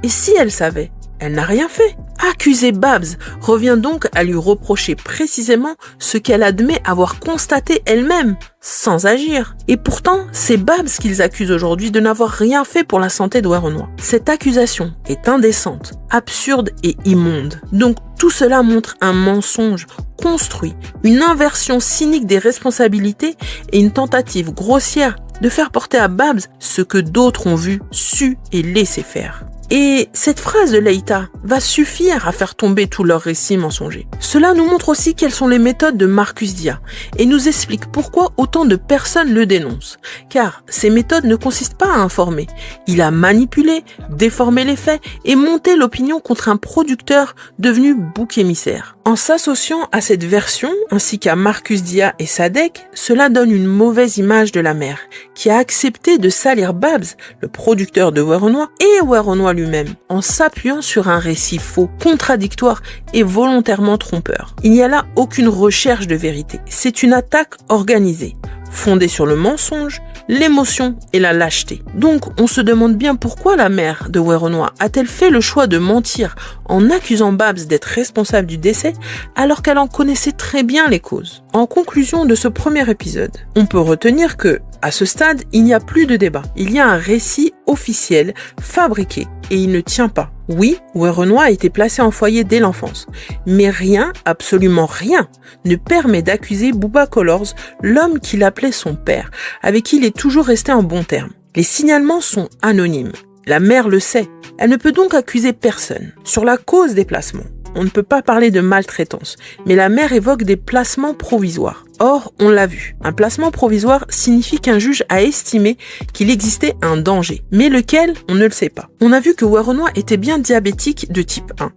Et si elle savait, elle n'a rien fait. Accuser Babs revient donc à lui reprocher précisément ce qu'elle admet avoir constaté elle-même, sans agir. Et pourtant, c'est Babs qu'ils accusent aujourd'hui de n'avoir rien fait pour la santé de Werenoi. Cette accusation est indécente, absurde et immonde. Donc tout cela montre un mensonge construit, une inversion cynique des responsabilités et une tentative grossière de faire porter à Babs ce que d'autres ont vu, su et laissé faire. Et cette phrase de Leïta va suffire à faire tomber tout leur récit mensonger. Cela nous montre aussi quelles sont les méthodes de Marcus Dia et nous explique pourquoi autant de personnes le dénoncent. Car ces méthodes ne consistent pas à informer. Il a manipulé, déformé les faits et monté l'opinion contre un producteur devenu bouc émissaire. En s'associant à cette version, ainsi qu'à Marcus Dia et Sadek, cela donne une mauvaise image de la mère, qui a accepté de salir Babs, le producteur de Werenoi, et Werenoi lui-même, en s'appuyant sur un récit faux, contradictoire et volontairement trompeur. Il n'y a là aucune recherche de vérité. C'est une attaque organisée, fondée sur le mensonge, l'émotion et la lâcheté. Donc, on se demande bien pourquoi la mère de Werenoi a-t-elle fait le choix de mentir en accusant Babs d'être responsable du décès alors qu'elle en connaissait très bien les causes. En conclusion de ce premier épisode, on peut retenir que, à ce stade, il n'y a plus de débat. Il y a un récit officiel, fabriqué, et il ne tient pas. Oui, Werenoi a été placé en foyer dès l'enfance, mais rien, absolument rien, ne permet d'accuser Booba Colors, l'homme qu'il appelait son père, avec qui il est toujours resté en bons termes. Les signalements sont anonymes. La mère le sait. Elle ne peut donc accuser personne. Sur la cause des placements, on ne peut pas parler de maltraitance, mais la mère évoque des placements provisoires. Or, on l'a vu, un placement provisoire signifie qu'un juge a estimé qu'il existait un danger, mais lequel, on ne le sait pas. On a vu que Werenoi était bien diabétique de type 1.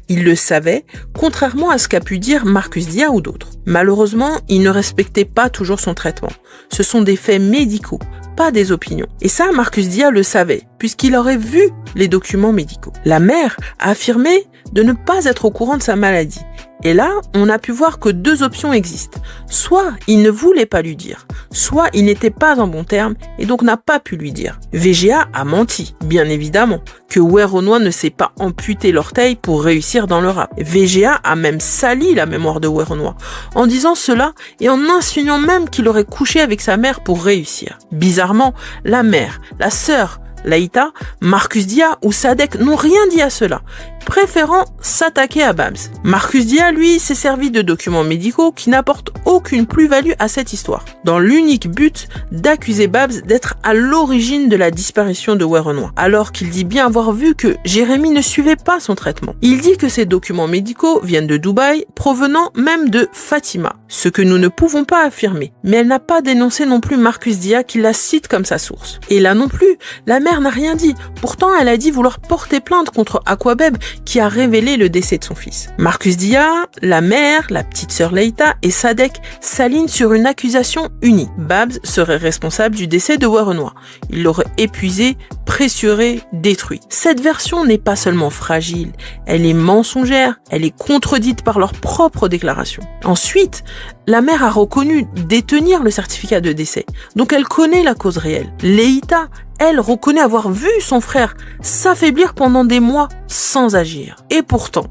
Il le savait, contrairement à ce qu'a pu dire Marcus Dia ou d'autres. Malheureusement, il ne respectait pas toujours son traitement. Ce sont des faits médicaux, pas des opinions. Et ça, Marcus Dia le savait, puisqu'il aurait vu les documents médicaux. La mère a affirmé de ne pas être au courant de sa maladie. Et là, on a pu voir que 2 options existent. Soit il ne voulait pas lui dire, soit il n'était pas en bon terme et donc n'a pas pu lui dire. VGA a menti, bien évidemment, que Werenoi ne s'est pas amputé l'orteil pour réussir dans le rap. VGA a même sali la mémoire de Werenoi en disant cela et en insinuant même qu'il aurait couché avec sa mère pour réussir. Bizarrement, la mère, la sœur, Laïta, Marcus Dia ou Sadek n'ont rien dit à cela, préférant s'attaquer à Babs. Marcus Dia, lui, s'est servi de documents médicaux qui n'apportent aucune plus-value à cette histoire, dans l'unique but d'accuser Babs d'être à l'origine de la disparition de Werenoi, alors qu'il dit bien avoir vu que Jérémy ne suivait pas son traitement. Il dit que ces documents médicaux viennent de Dubaï, provenant même de Fatima, ce que nous ne pouvons pas affirmer, mais elle n'a pas dénoncé non plus Marcus Dia qui la cite comme sa source. Et là non plus, la mère n'a rien dit, pourtant elle a dit vouloir porter plainte contre Aquabeb qui a révélé le décès de son fils. Marcus Dia, la mère, la petite sœur Leïta et Sadek s'alignent sur une accusation unie. Babs serait responsable du décès de Werenoi. Il l'aurait épuisé, pressuré, détruit. Cette version n'est pas seulement fragile, elle est mensongère, elle est contredite par leurs propres déclarations. Ensuite, la mère a reconnu détenir le certificat de décès, donc elle connaît la cause réelle. Leïta, elle, reconnaît avoir vu son frère s'affaiblir pendant des mois sans agir. Et pourtant,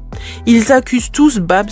ils accusent tous Babs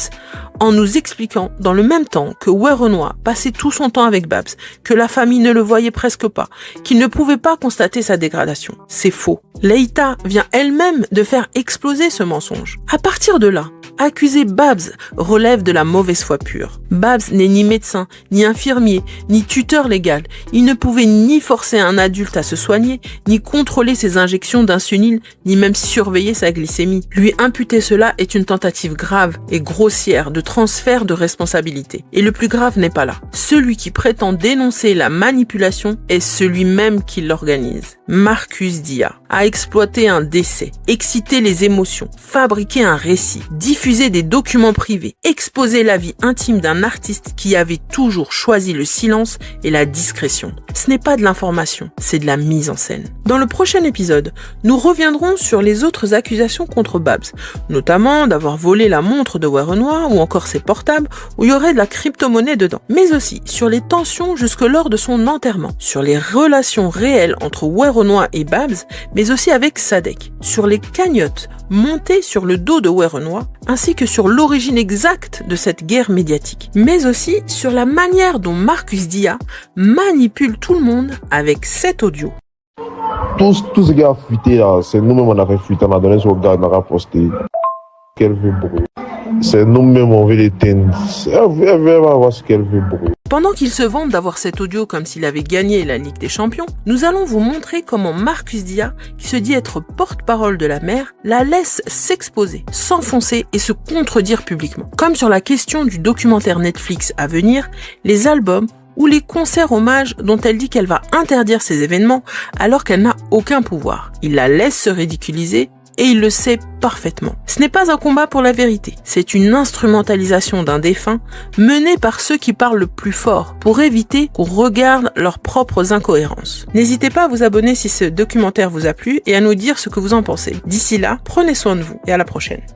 en nous expliquant dans le même temps que Werenoi passait tout son temps avec Babs, que la famille ne le voyait presque pas, qu'il ne pouvait pas constater sa dégradation. C'est faux. Leïta vient elle-même de faire exploser ce mensonge. À partir de là, accuser Babs relève de la mauvaise foi pure. Babs n'est ni médecin, ni infirmier, ni tuteur légal. Il ne pouvait ni forcer un adulte à se soigner, ni contrôler ses injections d'insuline, ni même surveiller sa glycémie. Lui imputer cela est une tentative grave et grossière de transfert de responsabilité. Et le plus grave n'est pas là. Celui qui prétend dénoncer la manipulation est celui-même qui l'organise. Marcus Dia a exploité un décès, excité les émotions, fabriqué un récit, diffusé des documents privés, exposé la vie intime d'un artiste qui avait toujours choisi le silence et la discrétion. Ce n'est pas de l'information, c'est de la mise en scène. Dans le prochain épisode, nous reviendrons sur les autres accusations contre Babs, notamment d'avoir volé la montre de Werenoi ou encore ses portables où il y aurait de la crypto-monnaie dedans, mais aussi sur les tensions jusque lors de son enterrement, sur les relations réelles entre Werenoi et Babs, mais aussi avec Sadek, sur les cagnottes montées sur le dos de Werenoi, ainsi que sur l'origine exacte de cette guerre médiatique, mais aussi sur la manière dont Marcus Dia manipule tout le monde avec cet audio. Tout ce qui a fuité là, c'est nous-mêmes on a fait fuiter, on a donné sur le gars, on a posté. Qu'elle veut brûler. C'est nous-mêmes on veut l'éteindre. Elle veut voir ce qu'elle veut brûler. Pendant qu'il se vante d'avoir cet audio comme s'il avait gagné la Ligue des Champions, nous allons vous montrer comment Marcus Dia, qui se dit être porte-parole de la mère, la laisse s'exposer, s'enfoncer et se contredire publiquement. Comme sur la question du documentaire Netflix à venir, les albums ou les concerts hommages dont elle dit qu'elle va interdire ces événements alors qu'elle n'a aucun pouvoir. Il la laisse se ridiculiser et il le sait parfaitement. Ce n'est pas un combat pour la vérité, c'est une instrumentalisation d'un défunt menée par ceux qui parlent le plus fort pour éviter qu'on regarde leurs propres incohérences. N'hésitez pas à vous abonner si ce documentaire vous a plu et à nous dire ce que vous en pensez. D'ici là, prenez soin de vous et à la prochaine.